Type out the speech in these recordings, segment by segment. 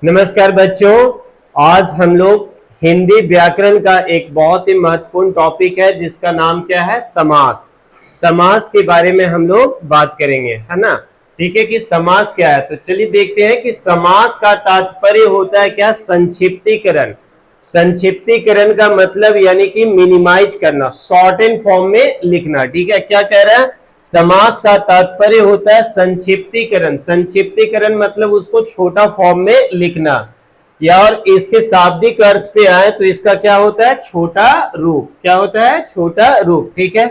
नमस्कार बच्चों। आज हम लोग हिंदी व्याकरण का एक बहुत ही महत्वपूर्ण टॉपिक है जिसका नाम क्या है, समास। समास के बारे में हम लोग बात करेंगे, है ना। ठीक है कि समास क्या है, तो चलिए देखते हैं कि समास का तात्पर्य होता है क्या, संक्षिप्तीकरण। संक्षिप्तीकरण का मतलब यानी कि मिनिमाइज करना, शॉर्ट एंड फॉर्म में लिखना। ठीक है, क्या कह रहा है, समास का तात्पर्य होता है संक्षिप्तीकरण। संक्षिप्तीकरण मतलब उसको छोटा फॉर्म में लिखना, या और इसके शाब्दिक अर्थ पे आए तो इसका क्या होता है, छोटा रूप। क्या होता है, छोटा रूप। ठीक है,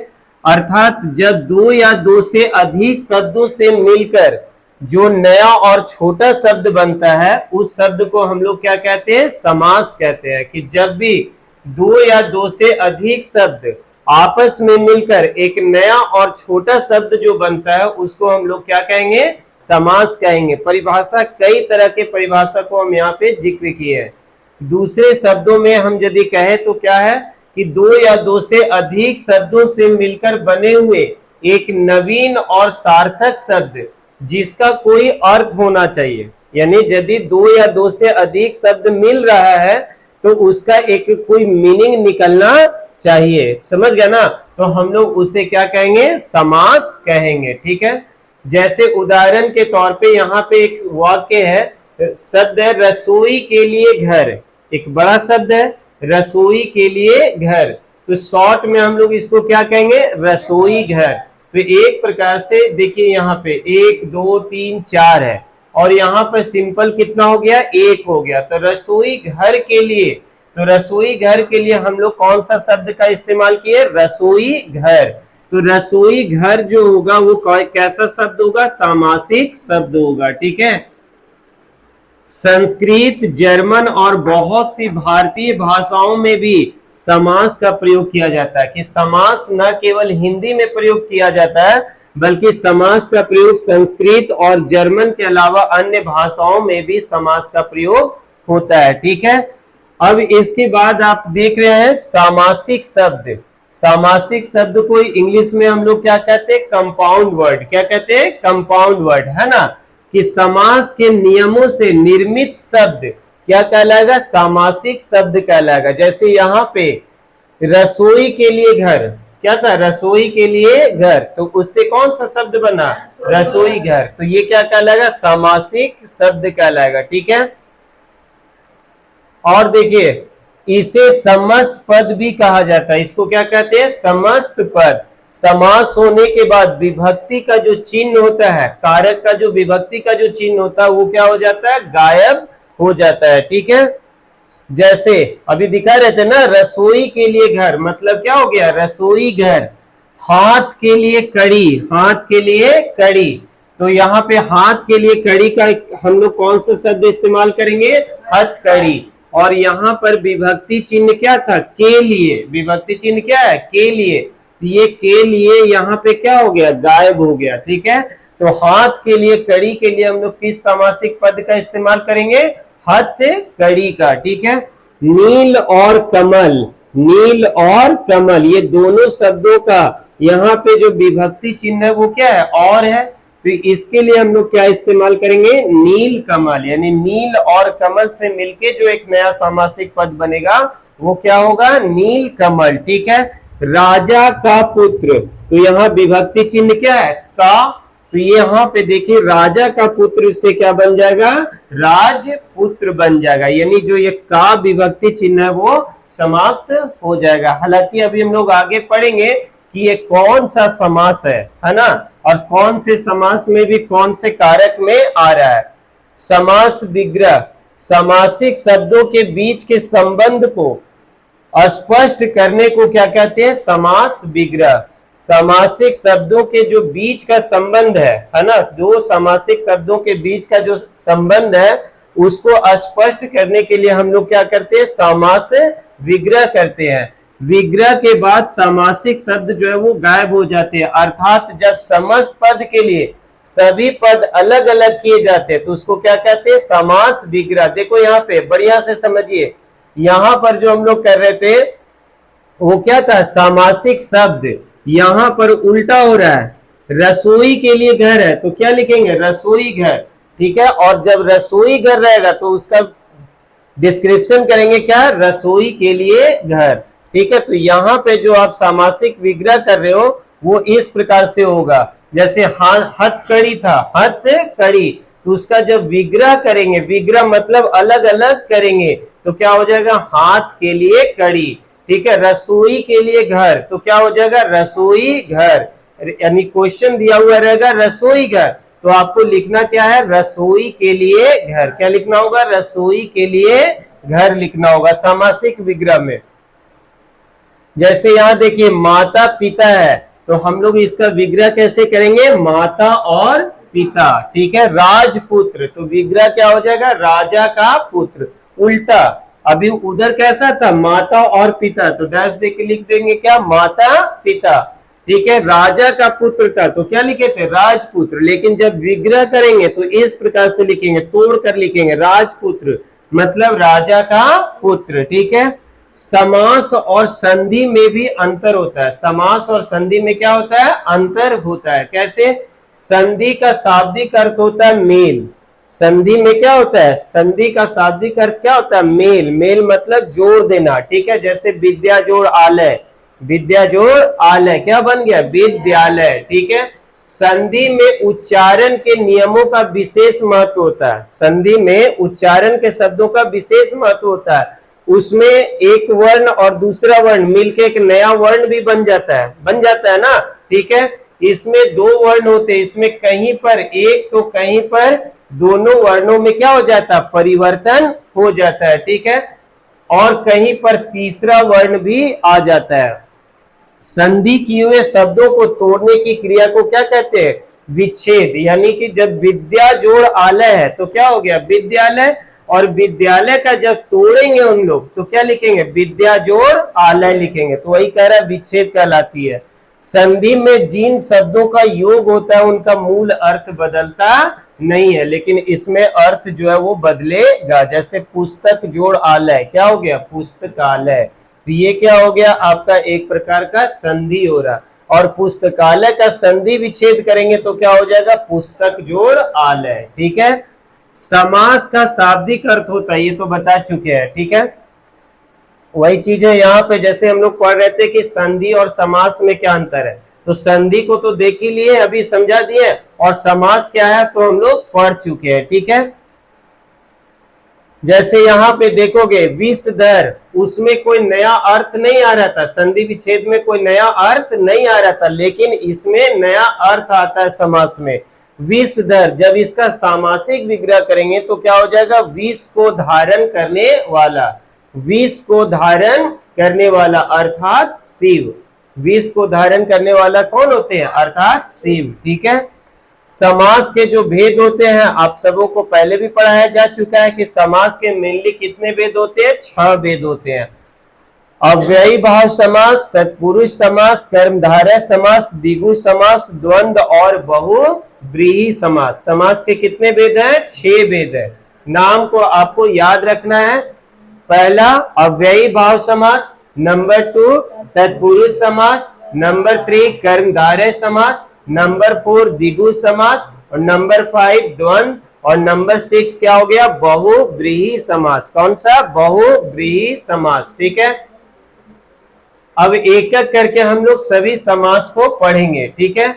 अर्थात जब दो या दो से अधिक शब्दों से मिलकर जो नया और छोटा शब्द बनता है उस शब्द को हम लोग क्या कहते हैं, समास कहते हैं। कि जब भी दो या दो से अधिक शब्द आपस में मिलकर एक नया और छोटा शब्द जो बनता है उसको हम लोग क्या कहेंगे, समास कहेंगे। परिभाषा, कई तरह के परिभाषा को हम यहाँ पे जिक्र किए हैं। दूसरे शब्दों में हम यदि कहें तो क्या है कि दो या दो से अधिक शब्दों से मिलकर बने हुए एक नवीन और सार्थक शब्द जिसका कोई अर्थ होना चाहिए। यानी यदि दो या दो से अधिक शब्द मिल रहा है तो उसका एक कोई मीनिंग निकलना चाहिए, समझ गया ना। तो हम लोग उसे क्या कहेंगे, समास कहेंगे। ठीक है, जैसे उदाहरण के तौर पे यहाँ पे एक वाक्य है, शब्द है रसोई के लिए घर। एक बड़ा शब्द है रसोई के लिए घर, तो शॉर्ट में हम लोग इसको क्या कहेंगे, रसोई घर। तो एक प्रकार से देखिए यहाँ पे 1 2 3 4 है और यहाँ पर सिंपल कितना हो गया, 1 हो गया। तो रसोई घर के लिए, तो रसोई घर के लिए हम लोग कौन सा शब्द का इस्तेमाल किए, रसोई घर। तो रसोई घर जो होगा वो कैसा शब्द होगा, सामासिक शब्द होगा। ठीक है, संस्कृत, जर्मन और बहुत सी भारतीय भाषाओं में भी समास का प्रयोग किया जाता है। कि समास न केवल हिंदी में प्रयोग किया जाता है बल्कि समास का प्रयोग संस्कृत और जर्मन के अलावा अन्य भाषाओं में भी समास का प्रयोग होता है। ठीक है, अब इसके बाद आप देख रहे हैं सामासिक शब्द। सामासिक शब्द को इंग्लिश में हम लोग क्या कहते हैं, कंपाउंड वर्ड। क्या कहते हैं, कंपाउंड वर्ड, है ना। कि समास के नियमों से निर्मित शब्द क्या कहलाएगा, सामासिक शब्द कहलाएगा। जैसे यहाँ पे रसोई के लिए घर, क्या था, रसोई के लिए घर, तो उससे कौन सा शब्द बना, रसोई घर। तो ये क्या कहलाएगा, सामासिक शब्द कहलाएगा। ठीक है, और देखिए इसे समस्त पद भी कहा जाता है। इसको क्या कहते हैं, समस्त पद। समास होने के बाद विभक्ति का जो चिन्ह होता है, कारक का जो विभक्ति का जो चिन्ह होता है वो क्या हो जाता है, गायब हो जाता है। ठीक है, जैसे अभी दिखा रहे थे ना, रसोई के लिए घर मतलब क्या हो गया, रसोई घर। हाथ के लिए कड़ी, हाथ के लिए कड़ी, तो यहाँ पे हाथ के लिए कड़ी का हम लोग कौन सा शब्द इस्तेमाल करेंगे, हथकड़ी। और यहाँ पर विभक्ति चिन्ह क्या था, के लिए। विभक्ति चिन्ह क्या है, के लिए। तो ये के लिए यहाँ पे क्या हो गया, गायब हो गया। ठीक है, तो हाथ के लिए कड़ी के लिए हम लोग किस सामासिक पद का इस्तेमाल करेंगे, हथकड़ी का। ठीक है, नील और कमल, नील और कमल ये दोनों शब्दों का यहाँ पे जो विभक्ति चिन्ह है वो क्या है, और है। तो इसके लिए हम लोग क्या इस्तेमाल करेंगे, नील कमल। यानी नील और कमल से मिलके जो एक नया सामासिक पद बनेगा वो क्या होगा, नील कमल। ठीक है, राजा का पुत्र, तो यहाँ विभक्ति चिन्ह क्या है, का। तो यहाँ पे देखिए राजा का पुत्र से क्या बन जाएगा, राजपुत्र बन जाएगा। यानी जो ये का विभक्ति चिन्ह है वो समाप्त हो जाएगा। हालांकि अभी हम लोग आगे पढ़ेंगे कि ये कौन सा समास है ना, और कौन से समास में भी कौन से कारक में आ रहा है। समास विग्रह, समासिक शब्दों के बीच के संबंध को स्पष्ट करने को क्या कहते हैं, समास विग्रह। समासिक शब्दों के जो बीच का संबंध है ना, दो समासिक शब्दों के बीच का जो संबंध है उसको स्पष्ट करने के लिए हम लोग क्या करते हैं, समास विग्रह करते हैं। विग्रह के बाद सामासिक शब्द जो है वो गायब हो जाते हैं। अर्थात जब समस्त पद के लिए सभी पद अलग अलग किए जाते हैं तो उसको क्या कहते हैं, समास विग्रह। देखो यहाँ पे बढ़िया से समझिए, यहाँ पर जो हम लोग कर रहे थे वो क्या था, सामासिक शब्द। यहाँ पर उल्टा हो रहा है, रसोई के लिए घर है तो क्या लिखेंगे, रसोई घर। ठीक है। और जब रसोई घर रहेगा तो उसका डिस्क्रिप्शन करेंगे क्या, रसोई के लिए घर, ठीक है। तो यहाँ पे जो आप सामासिक विग्रह कर रहे हो वो इस प्रकार से होगा, जैसे हथकड़ी था, हथकड़ी, तो उसका जब विग्रह करेंगे, विग्रह मतलब अलग अलग करेंगे, तो क्या हो जाएगा, हाथ के लिए कड़ी, ठीक है। रसोई के लिए घर, तो क्या हो जाएगा, रसोई घर, यानी क्वेश्चन दिया हुआ रहेगा रसोई घर, तो आपको लिखना क्या है, रसोई के लिए घर, क्या लिखना होगा, रसोई के लिए घर लिखना होगा सामासिक विग्रह में। जैसे यहां देखिए माता पिता है, तो हम लोग इसका विग्रह कैसे करेंगे, माता और पिता, ठीक है। राजपुत्र, तो विग्रह क्या हो जाएगा, राजा का पुत्र। उल्टा, अभी उधर कैसा था, माता और पिता, तो डैश दे के लिख देंगे क्या, माता पिता, ठीक है। राजा का पुत्र था तो क्या लिखे थे, राजपुत्र, लेकिन जब विग्रह करेंगे तो इस प्रकार से लिखेंगे, तोड़ कर लिखेंगे, राजपुत्र मतलब राजा का पुत्र, ठीक है। समास और संधि में भी अंतर होता है, समास और संधि में क्या होता है, अंतर होता है। कैसे, संधि का शाब्दिक अर्थ होता है मेल, संधि में क्या होता है, संधि का शाब्दिक अर्थ क्या होता है, मेल, मेल मतलब जोड़ देना, ठीक है। जैसे विद्या जोड़ आलय, विद्या जोड़ आलय क्या बन गया, विद्यालय, ठीक है। संधि में उच्चारण के नियमों का विशेष महत्व होता है, संधि में उच्चारण के शब्दों का विशेष महत्व होता है, उसमें एक वर्ण और दूसरा वर्ण मिलके एक नया वर्ण भी बन जाता है ना, ठीक है। इसमें दो वर्ण होते हैं, इसमें कहीं पर एक तो कहीं पर दोनों वर्णों में क्या हो जाता है, परिवर्तन हो जाता है, ठीक है। और कहीं पर तीसरा वर्ण भी आ जाता है। संधि किए हुए शब्दों को तोड़ने की क्रिया को क्या कहते हैं, विच्छेद, यानी कि जब विद्या जोड़ आलय है तो क्या हो गया, विद्यालय, और विद्यालय का जब तोड़ेंगे उन लोग तो क्या लिखेंगे, विद्या जोड़ आलय लिखेंगे, तो वही कह रहा है विच्छेद कहलाती है। संधि में जिन शब्दों का योग होता है उनका मूल अर्थ बदलता नहीं है, लेकिन इसमें अर्थ जो है वो बदलेगा। जैसे पुस्तक जोड़ आलय क्या हो गया, पुस्तकालय, तो ये क्या हो गया, आपका एक प्रकार का संधि हो रहा, और पुस्तकालय का संधि विच्छेद करेंगे तो क्या हो जाएगा, पुस्तक जोड़ आलय, ठीक है। समास का शाब्दिक अर्थ होता है, ये तो बता चुके हैं, ठीक है। वही चीज है यहाँ पे, जैसे हम लोग पढ़ रहे थे कि संधि और समास में क्या अंतर है, तो संधि को तो देख ही लिए, अभी समझा दिए, और समास क्या है तो हम लोग पढ़ चुके हैं, ठीक है। जैसे यहाँ पे देखोगे विषधर, उसमें कोई नया अर्थ नहीं आ रहा था, संधि विच्छेद में कोई नया अर्थ नहीं आ रहा था, लेकिन इसमें नया अर्थ आता है समास में। विषधर, जब इसका सामासिक विग्रह करेंगे तो क्या हो जाएगा, विष को धारण करने वाला, विष को धारण करने वाला अर्थात शिव, विष को धारण करने वाला कौन होते हैं, अर्थात शिव, ठीक है। समास के जो भेद होते हैं आप सबों को पहले भी पढ़ाया जा चुका है कि समास के मेनली कितने भेद होते हैं, 6 भेद होते हैं। अव्ययी भाव समास, तत्पुरुष समास, कर्मधारय समास, द्विगु समास, द्वंद्व और बहुव्रीहि समास। समास के कितने भेद हैं, 6 भेद है। नाम को आपको याद रखना है, पहला अव्ययी भाव समास, नंबर 2 तत्पुरुष समास, नंबर 3 कर्मधारय समास, नंबर 4 द्विगु समास, और नंबर 5 द्वंद्व, और नंबर 6 क्या हो गया, बहुव्रीहि समास। कौन सा, बहुव्रीहि समास, ठीक है। अब एक एक करके हम लोग सभी समास को पढ़ेंगे, ठीक है।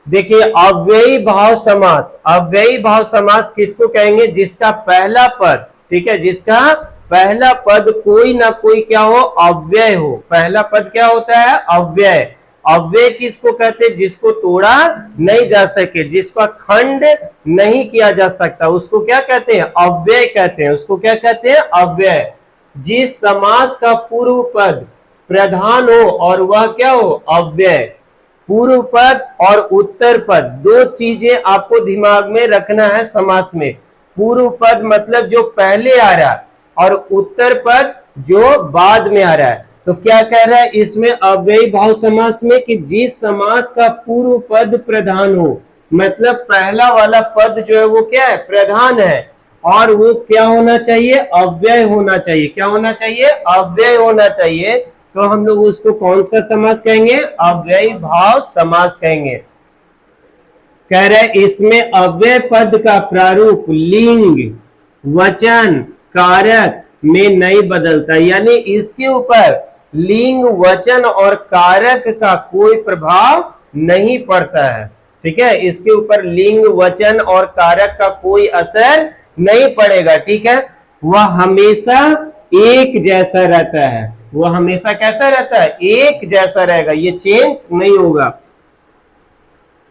देखिए अव्ययी भाव समास, अव्ययी भाव समास किसको कहेंगे, जिसका पहला पद, ठीक है, जिसका पहला पद कोई ना कोई क्या हो, अव्यय हो। पहला पद क्या होता है, अव्यय। अव्यय किसको कहते हैं, जिसको तोड़ा नहीं जा सके, जिसका खंड नहीं किया जा सकता, उसको क्या कहते हैं, अव्यय कहते हैं, उसको क्या कहते हैं, अव्यय। जिस समास का पूर्व पद प्रधान हो और वह क्या हो, अव्यय। पूर्व पद और उत्तर पद दो चीजें आपको दिमाग में रखना है समास में। पूर्व पद मतलब जो पहले आ रहा है, और उत्तर पद जो बाद में आ रहा है। तो क्या कह रहा है इसमें अव्ययी भाव समास में, कि जिस समास का पूर्व पद प्रधान हो, मतलब पहला वाला पद जो है वो क्या है, प्रधान है, और वो क्या होना चाहिए, अव्यय होना चाहिए। क्या होना चाहिए, अव्यय होना चाहिए। तो हम लोग उसको कौन सा समास कहेंगे, अव्ययी भाव समास कहेंगे। कह रहे इसमें अव्यय पद का प्रारूप लिंग, वचन, कारक में नहीं बदलता, यानी इसके ऊपर लिंग, वचन और कारक का कोई प्रभाव नहीं पड़ता है। ठीक है, इसके ऊपर लिंग, वचन और कारक का कोई असर नहीं पड़ेगा। ठीक है, वह हमेशा एक जैसा रहता है। वह हमेशा कैसा रहता है? एक जैसा रहेगा, ये चेंज नहीं होगा।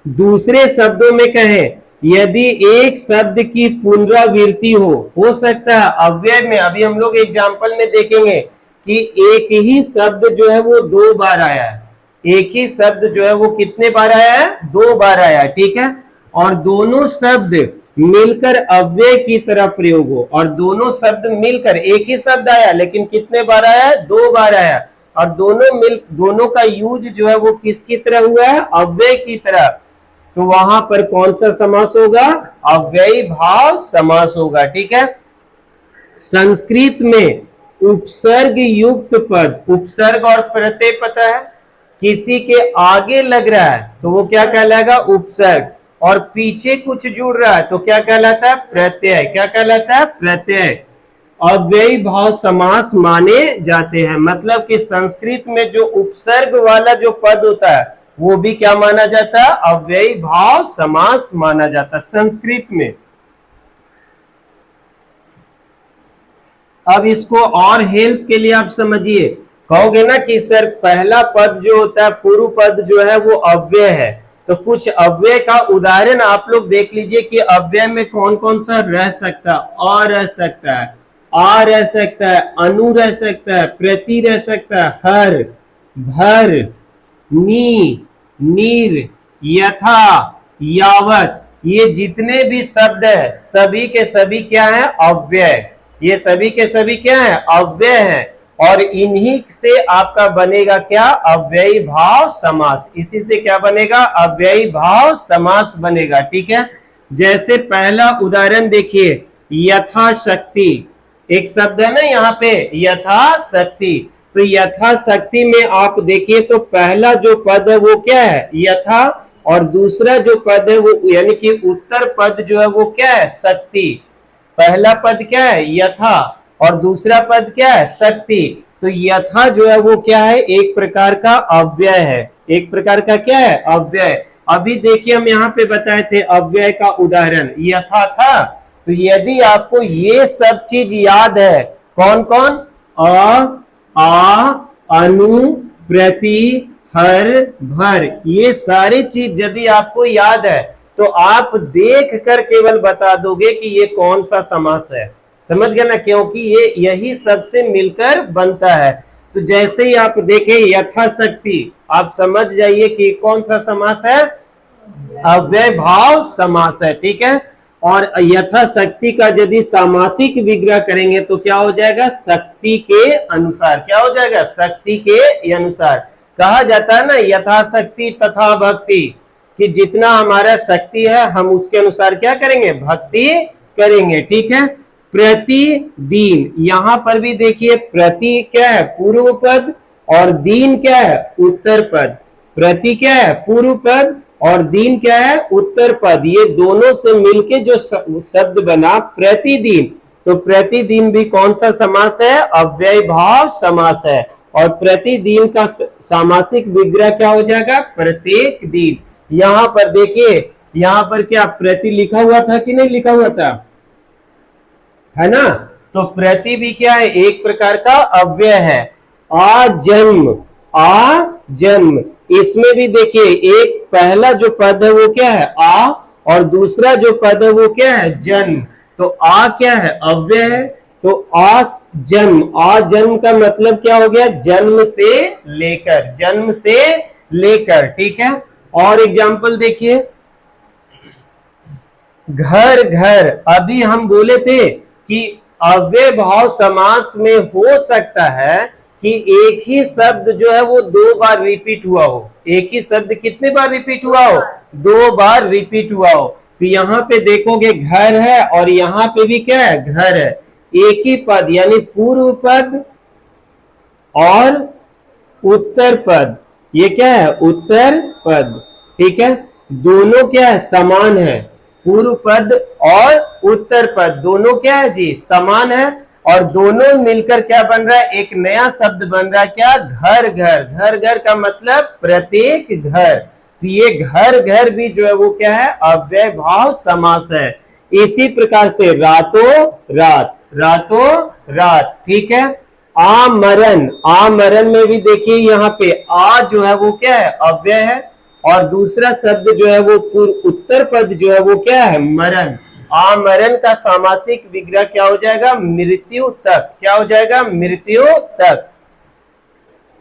दूसरे शब्दों में कहें, यदि एक शब्द की पुनरावृत्ति हो सकता है अव्यय में, अभी हम लोग एग्जाम्पल में देखेंगे कि एक ही शब्द जो है वो 2 बार आया है। एक ही शब्द जो है वो कितने बार आया है? 2 बार आया है। ठीक है, और दोनों शब्द मिलकर अव्यय की तरह प्रयोग हो, और दोनों शब्द मिलकर, एक ही शब्द आया लेकिन कितने बार आया? 2 बार आया, और दोनों का यूज जो है वो किसकी तरह हुआ है? अव्यय की तरह। तो वहां पर कौन सा समास होगा? अव्ययी भाव समास होगा। ठीक है, संस्कृत में उपसर्ग युक्त पद, उपसर्ग और प्रत्यय पता है, किसी के आगे लग रहा है तो वो क्या कहलाएगा? उपसर्ग, और पीछे कुछ जुड़ रहा है तो क्या कहलाता है? प्रत्यय। क्या कहलाता है? प्रत्यय। अव्ययी भाव समास माने जाते हैं, मतलब कि संस्कृत में जो उपसर्ग वाला जो पद होता है वो भी क्या माना जाता है? अव्ययी भाव समास माना जाता है संस्कृत में। अब इसको और हेल्प के लिए आप समझिए, कहोगे ना कि सर पहला पद जो होता है, पूर्व पद जो है वो अव्यय है, तो कुछ अव्यय का उदाहरण आप लोग देख लीजिए कि अव्यय में कौन कौन सा रह सकता है। अ रह सकता है, आ रह सकता है, अनु रह सकता है, प्रति रह सकता है, हर, भर, नी, नीर, यथा, यावत, ये जितने भी शब्द है सभी के सभी क्या है? अव्यय। ये सभी के सभी क्या है? अव्यय है, और इन्हीं से आपका बनेगा क्या? अव्ययी भाव समास। इसी से क्या बनेगा? अव्ययी भाव समास बनेगा। ठीक है, जैसे पहला उदाहरण देखिए, यथाशक्ति, एक शब्द है ना यहाँ पे, यथाशक्ति। तो यथाशक्ति में आप देखिए तो पहला जो पद है वो क्या है? यथा, और दूसरा जो पद है वो यानी कि उत्तर पद जो है वो क्या है? शक्ति। पहला पद क्या है? यथा, और दूसरा पद क्या है? शक्ति। तो यथा जो है वो क्या है? एक प्रकार का अव्यय है। एक प्रकार का क्या है? अव्यय। अभी देखिए हम यहाँ पे बताए थे अव्यय का उदाहरण यथा था, तो यदि आपको ये सब चीज याद है, कौन कौन? अ, आ, अनु, प्रति, हर, भर, ये सारी चीज यदि आपको याद है तो आप देख कर केवल बता दोगे कि ये कौन सा समास है। समझ गए ना, क्योंकि ये यही सबसे मिलकर बनता है। तो जैसे ही आप देखें यथाशक्ति, आप समझ जाइए कि कौन सा समास है? अव्यय भाव समास है। ठीक है, और यथाशक्ति का यदि सामासिक विग्रह करेंगे तो क्या हो जाएगा? शक्ति के अनुसार। क्या हो जाएगा? शक्ति के अनुसार। कहा जाता है ना यथाशक्ति तथा भक्ति, कि जितना हमारा शक्ति है हम उसके अनुसार क्या करेंगे? भक्ति करेंगे। ठीक है, प्रतिदिन, यहां पर भी देखिए प्रति क्या है? पूर्व पद, और दीन क्या है? उत्तर पद। प्रति क्या है? पूर्व पद, और दीन क्या है? उत्तर पद। ये दोनों से मिलके जो शब्द बना प्रतिदिन, तो प्रतिदिन भी कौन सा समास है? अव्यय भाव समास है, और प्रतिदिन का सामासिक विग्रह क्या हो जाएगा? प्रत्येक दिन। यहां पर देखिए, यहां पर क्या प्रति लिखा हुआ था कि नहीं लिखा हुआ था? है ना, तो प्रति भी क्या है? एक प्रकार का अव्यय है। आजन्म, आजन्म, इसमें भी देखिए एक पहला जो पद है वो क्या है? आ, और दूसरा जो पद है वो क्या है? जन्म। तो आ क्या है? अव्यय है, तो आ जन्म, आ जन्म का मतलब क्या हो गया? जन्म से लेकर, जन्म से लेकर। ठीक है, और एग्जाम्पल देखिए, घर, घर, अभी हम बोले थे कि अव्यय भाव समास में हो सकता है कि एक ही शब्द जो है वो 2 बार रिपीट हुआ हो। एक ही शब्द कितने बार रिपीट हुआ हो? 2 बार रिपीट हुआ हो। तो यहाँ पे देखोगे घर है, और यहाँ पे भी क्या है? घर है। एक ही पद, यानी पूर्व पद और उत्तर पद, ये क्या है? उत्तर पद। ठीक है, दोनों क्या है, समान है। पूर्व पद और उत्तर पद दोनों क्या है जी, समान है। और दोनों मिलकर क्या बन रहा है, एक नया शब्द बन रहा है, क्या, घर घर। घर घर का मतलब प्रत्येक घर। तो ये घर घर भी जो है वो क्या है, अव्यय भाव समास है। इसी प्रकार से रातों रात, रातों रात, ठीक है। आमरण, आमरण में भी देखिए यहाँ पे आ जो है वो क्या है, अव्यय है। और दूसरा शब्द जो है वो पूर्व उत्तर पद जो है वो क्या है, मरण। आमरण का सामासिक विग्रह क्या हो जाएगा, मृत्यु तक। क्या हो जाएगा, मृत्यु तक।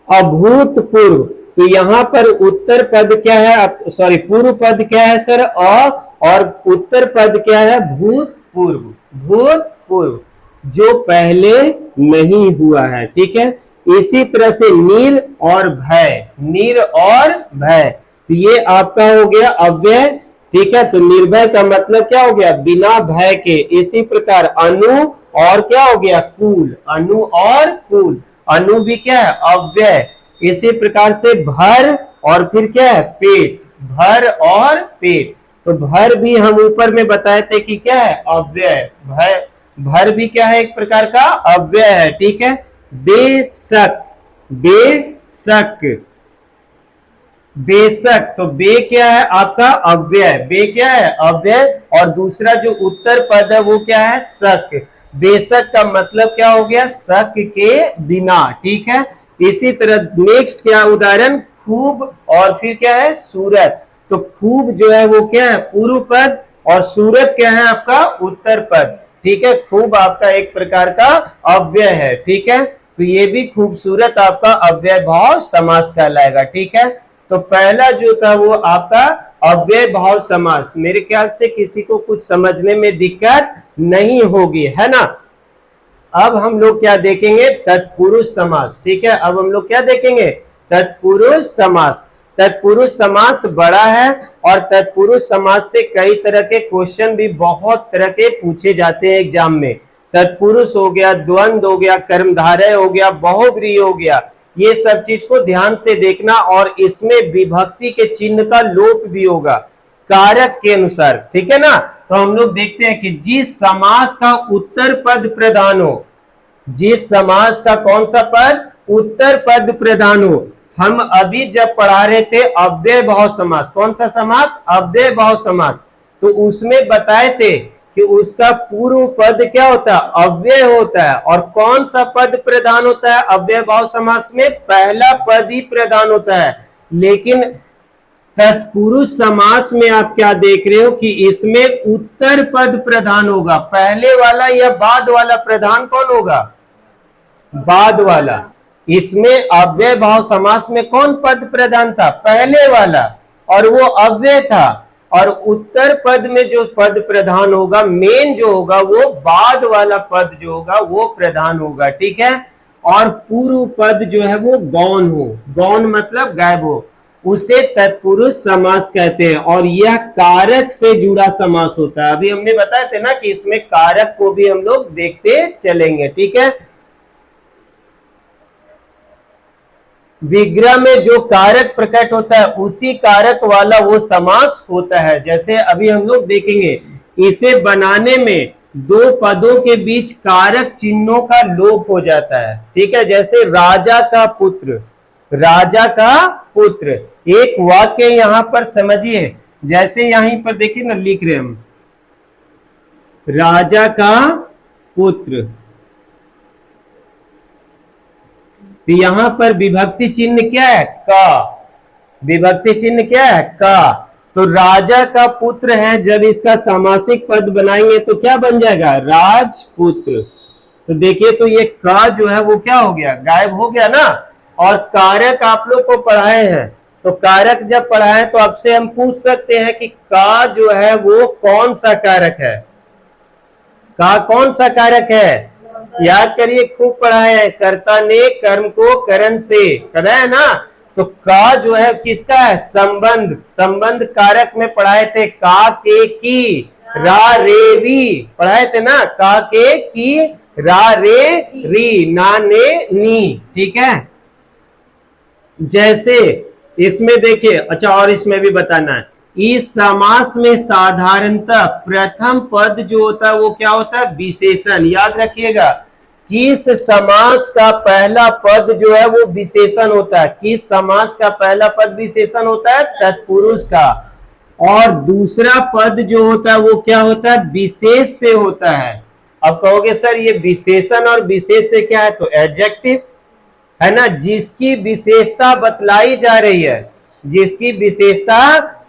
अभूतपूर्व, तो यहां पर उत्तर पद क्या है, सॉरी पूर्व पद क्या है सर, अ, और उत्तर पद क्या है, भूतपूर्व। भूतपूर्व जो पहले नहीं हुआ है, ठीक है। इसी तरह से नीर और भय, नीर और भय, तो ये आपका हो गया अव्यय, ठीक है। तो निर्भय का मतलब क्या हो गया, बिना भय के। इसी प्रकार अनु और क्या हो गया, कुल, अनु और कुल, अनु भी क्या है, अव्यय। इसी प्रकार से भर और फिर क्या है, पेट, भर और पेट। तो भर भी हम ऊपर में बताए थे कि क्या है, अव्यय। भय, भर भी क्या है, एक प्रकार का अव्यय है, ठीक है। बेशक, बेशक, बेशक, तो बे क्या है आपका, अव्यय। बे क्या है, अव्यय। और दूसरा जो उत्तर पद है वो क्या है, शक। बेशक का मतलब क्या हो गया, शक के बिना, ठीक है। इसी तरह नेक्स्ट क्या उदाहरण, खूब और फिर क्या है, सूरत। तो खूब जो है वो क्या है, पूर्व पद, और सूरत क्या है आपका, उत्तर पद, ठीक है। खूब आपका एक प्रकार का अव्यय है, ठीक है। तो ये भी खूबसूरत आपका अव्यय भाव समास कहलाएगा, ठीक है। तो पहला जो था वो आपका अव्यय भाव समास। मेरे ख्याल से किसी को कुछ समझने में दिक्कत नहीं होगी, है ना। अब हम लोग क्या देखेंगे, तत्पुरुष समास, ठीक है। अब हम लोग क्या देखेंगे, तत्पुरुष समास। तत्पुरुष समास बड़ा है, और तत्पुरुष समास से कई तरह के क्वेश्चन भी बहुत तरह के पूछे जाते हैं एग्जाम में। तत्पुरुष हो गया, द्वंद्व हो गया, कर्मधारय हो गया, बहुब्रीहि हो गया, ये सब चीज को ध्यान से देखना। और इसमें विभक्ति के चिन्ह का लोप भी होगा कारक के अनुसार, ठीक है ना। तो हम लोग देखते हैं कि जिस समास का उत्तर पद प्रधान हो, जिस समास का कौन सा पद, उत्तर पद प्रधान हो। हम अभी जब पढ़ा रहे थे अव्यय भाव समास, कौन सा समास, अव्यय भाव समास, तो उसमें बताए थे कि उसका पूर्व पद क्या होता है, अव्यय होता है। और कौन सा पद प्रधान होता है अव्यय भाव समास में, पहला पद ही प्रधान होता है। लेकिन तत्पुरुष समास में आप क्या देख रहे हो कि इसमें उत्तर पद प्रधान होगा। पहले वाला या बाद वाला प्रधान कौन होगा, बाद वाला। इसमें अव्यय भाव समास में कौन पद प्रधान था, पहले वाला, और वो अव्यय था। और उत्तर पद में जो पद प्रधान होगा, मेन जो होगा, वो बाद वाला पद जो होगा वो प्रधान होगा, ठीक है। और पूर्व पद जो है वो गौण हो, गौण मतलब गायब हो, उसे तत्पुरुष समास कहते हैं। और यह कारक से जुड़ा समास होता है। अभी हमने बताए थे ना कि इसमें कारक को भी हम लोग देखते चलेंगे, ठीक है। विग्रह में जो कारक प्रकट होता है उसी कारक वाला वो समास होता है। जैसे अभी हम लोग देखेंगे, इसे बनाने में दो पदों के बीच कारक चिन्हों का लोप हो जाता है, ठीक है। जैसे राजा का पुत्र, राजा का पुत्र, एक वाक्य यहां पर समझिए। जैसे यहीं पर देखिए ना, लिख रहे हम राजा का पुत्र, तो यहां पर विभक्ति चिन्ह क्या है, का। विभक्ति चिन्ह क्या है, का। तो राजा का पुत्र है, जब इसका सामासिक पद बनाएंगे तो क्या बन जाएगा, राजपुत्र। तो देखिए, तो ये का जो है वो क्या हो गया, गायब हो गया ना। और कारक आप लोग को पढ़ाए हैं, तो कारक जब पढ़ाए तो आपसे हम पूछ सकते हैं कि का जो है वो कौन सा कारक है, का कौन सा कारक है। याद करिए, खूब पढ़ाए हैं, कर्ता ने कर्म को करण से करा है ना। तो का जो है किसका है, संबंध, संबंध कारक में पढ़ाए थे, का के की रा रे री, पढ़ाए थे ना, का के की रा रे री, ना ने नी, ठीक है। जैसे इसमें देखिए, अच्छा और इसमें भी बताना है, इस समास में साधारणतः प्रथम पद जो होता है वो क्या होता है, विशेषण। याद रखिएगा, किस समास का पहला पद जो है वो विशेषण होता है, किस समास का पहला पद विशेषण होता है, तत्पुरुष का। और दूसरा पद जो होता है वो क्या होता है, विशेष से होता है। अब कहोगे सर ये विशेषण और विशेष से क्या है, तो एडजेक्टिव है ना, जिसकी विशेषता बतलाई जा रही है, जिसकी विशेषता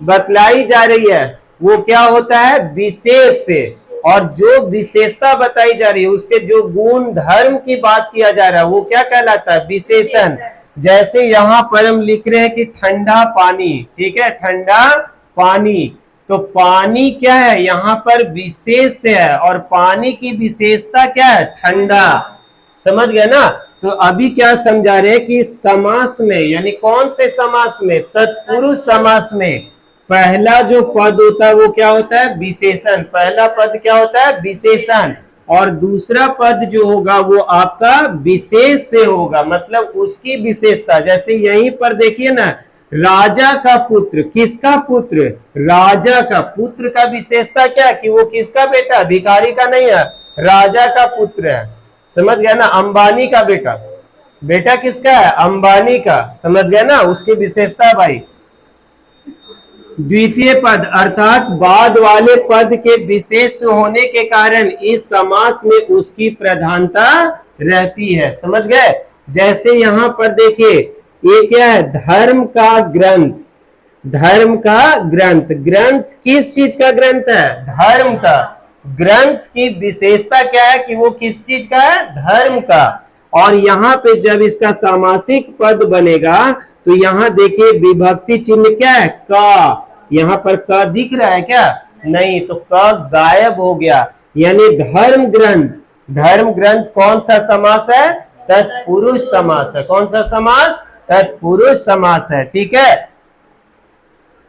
बतलाई जा रही है वो क्या होता है, विशेष से। और जो विशेषता बताई जा रही है उसके जो गुण धर्म की बात किया जा रहा है वो क्या कहलाता है, विशेषण। जैसे यहां पर हम लिख रहे हैं कि ठंडा पानी, ठीक है, ठंडा पानी, तो पानी क्या है, यहां पर विशेष से है, और पानी की विशेषता क्या है, ठंडा। समझ गए ना। तो अभी क्या समझा रहे हैं कि समास में, यानी कौन से समास में, तत्पुरुष समास में पहला जो पद होता है वो क्या होता है, विशेषण। पहला पद क्या होता है, विशेषण, और दूसरा पद जो होगा वो आपका विशेष से होगा, मतलब उसकी विशेषता। जैसे यहीं पर देखिए ना, राजा का पुत्र, किसका पुत्र, राजा का पुत्र का विशेषता क्या, कि वो किसका बेटा, भिखारी का नहीं है, राजा का पुत्र है। समझ गया ना, अंबानी का बेटा, बेटा किसका है, अंबानी का। समझ गया ना, उसकी विशेषता भाई। द्वितीय पद अर्थात बाद वाले पद के विशेष होने के कारण इस समास में उसकी प्रधानता रहती है। समझ गए। जैसे यहां पर देखिए, ये क्या है, धर्म का ग्रंथ, धर्म का ग्रंथ, ग्रंथ किस चीज का ग्रंथ है, धर्म का। ग्रंथ की विशेषता क्या है, कि वो किस चीज का है, धर्म का। और यहाँ पे जब इसका सामासिक पद बनेगा तो यहाँ देखिए विभक्ति चिन्ह क्या है, का। यहाँ पर क दिख रहा है क्या, नहीं, तो क गायब हो गया। यानी धर्म ग्रंथ, धर्म ग्रंथ कौन सा समास है, तत्पुरुष समास है। कौन सा समास, तत्पुरुष समास है, ठीक है।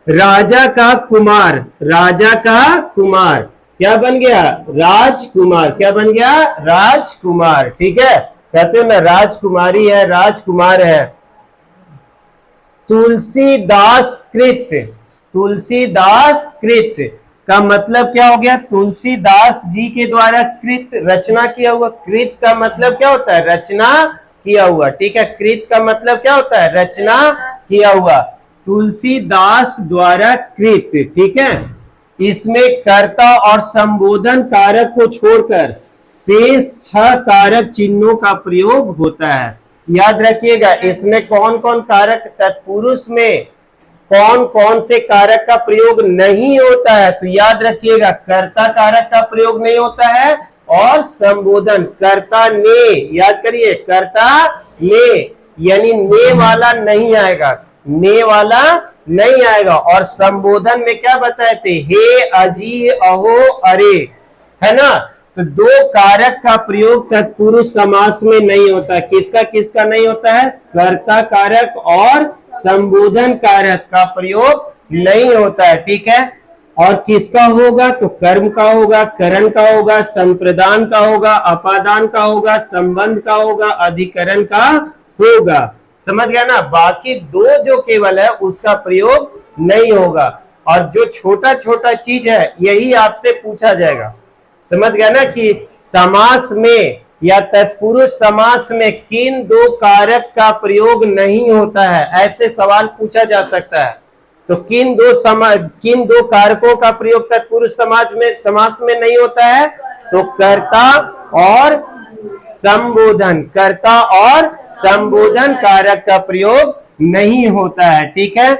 राजा का कुमार, राजा का कुमार क्या बन गया, राजकुमार। क्या बन गया, राजकुमार, ठीक है। कहते हो ना, राजकुमारी है, राजकुमार है। तुलसीदास कृत, तुलसीदास कृत का मतलब क्या हो गया, तुलसीदास जी के द्वारा कृत, रचना किया हुआ। कृत का मतलब क्या होता है, रचना किया हुआ, ठीक है। कृत का मतलब क्या होता है, रचना किया हुआ। तुलसीदास द्वारा कृत, ठीक है। इसमें कर्ता और संबोधन कारक को छोड़कर शेष 6 कारक चिन्हों का प्रयोग होता है। याद रखिएगा, इसमें कौन कौन कारक, तत्पुरुष में कौन कौन से कारक का प्रयोग नहीं होता है, तो याद रखिएगा, कर्ता कारक का प्रयोग नहीं होता है, और संबोधन, कर्ता ने, याद करिए, कर्ता ने, यानी ने वाला नहीं आएगा, ने वाला नहीं आएगा। और संबोधन में क्या बताए थे, हे, अजी, अहो, अरे, है ना। तो 2 कारक का प्रयोग तत्पुरुष समास में नहीं होता। किसका किसका नहीं होता है, कर्ता कारक और संबोधन कारक का प्रयोग नहीं होता है, ठीक है। और किसका होगा, तो कर्म का होगा, करण का होगा, संप्रदान का होगा, अपादान का होगा, संबंध का होगा, अधिकरण का होगा। समझ गया ना। बाकी 2 जो केवल है उसका प्रयोग नहीं होगा। और जो छोटा छोटा चीज है यही आपसे पूछा जाएगा। समझ गया ना, कि समास में या तत्पुरुष समास में किन 2 कारक का प्रयोग नहीं होता है, ऐसे सवाल पूछा जा सकता है। तो किन 2 कारकों का प्रयोग तत्पुरुष समास में नहीं होता है, तो कर्ता और संबोधन, कर्ता और संबोधन कारक का प्रयोग नहीं होता है, ठीक है।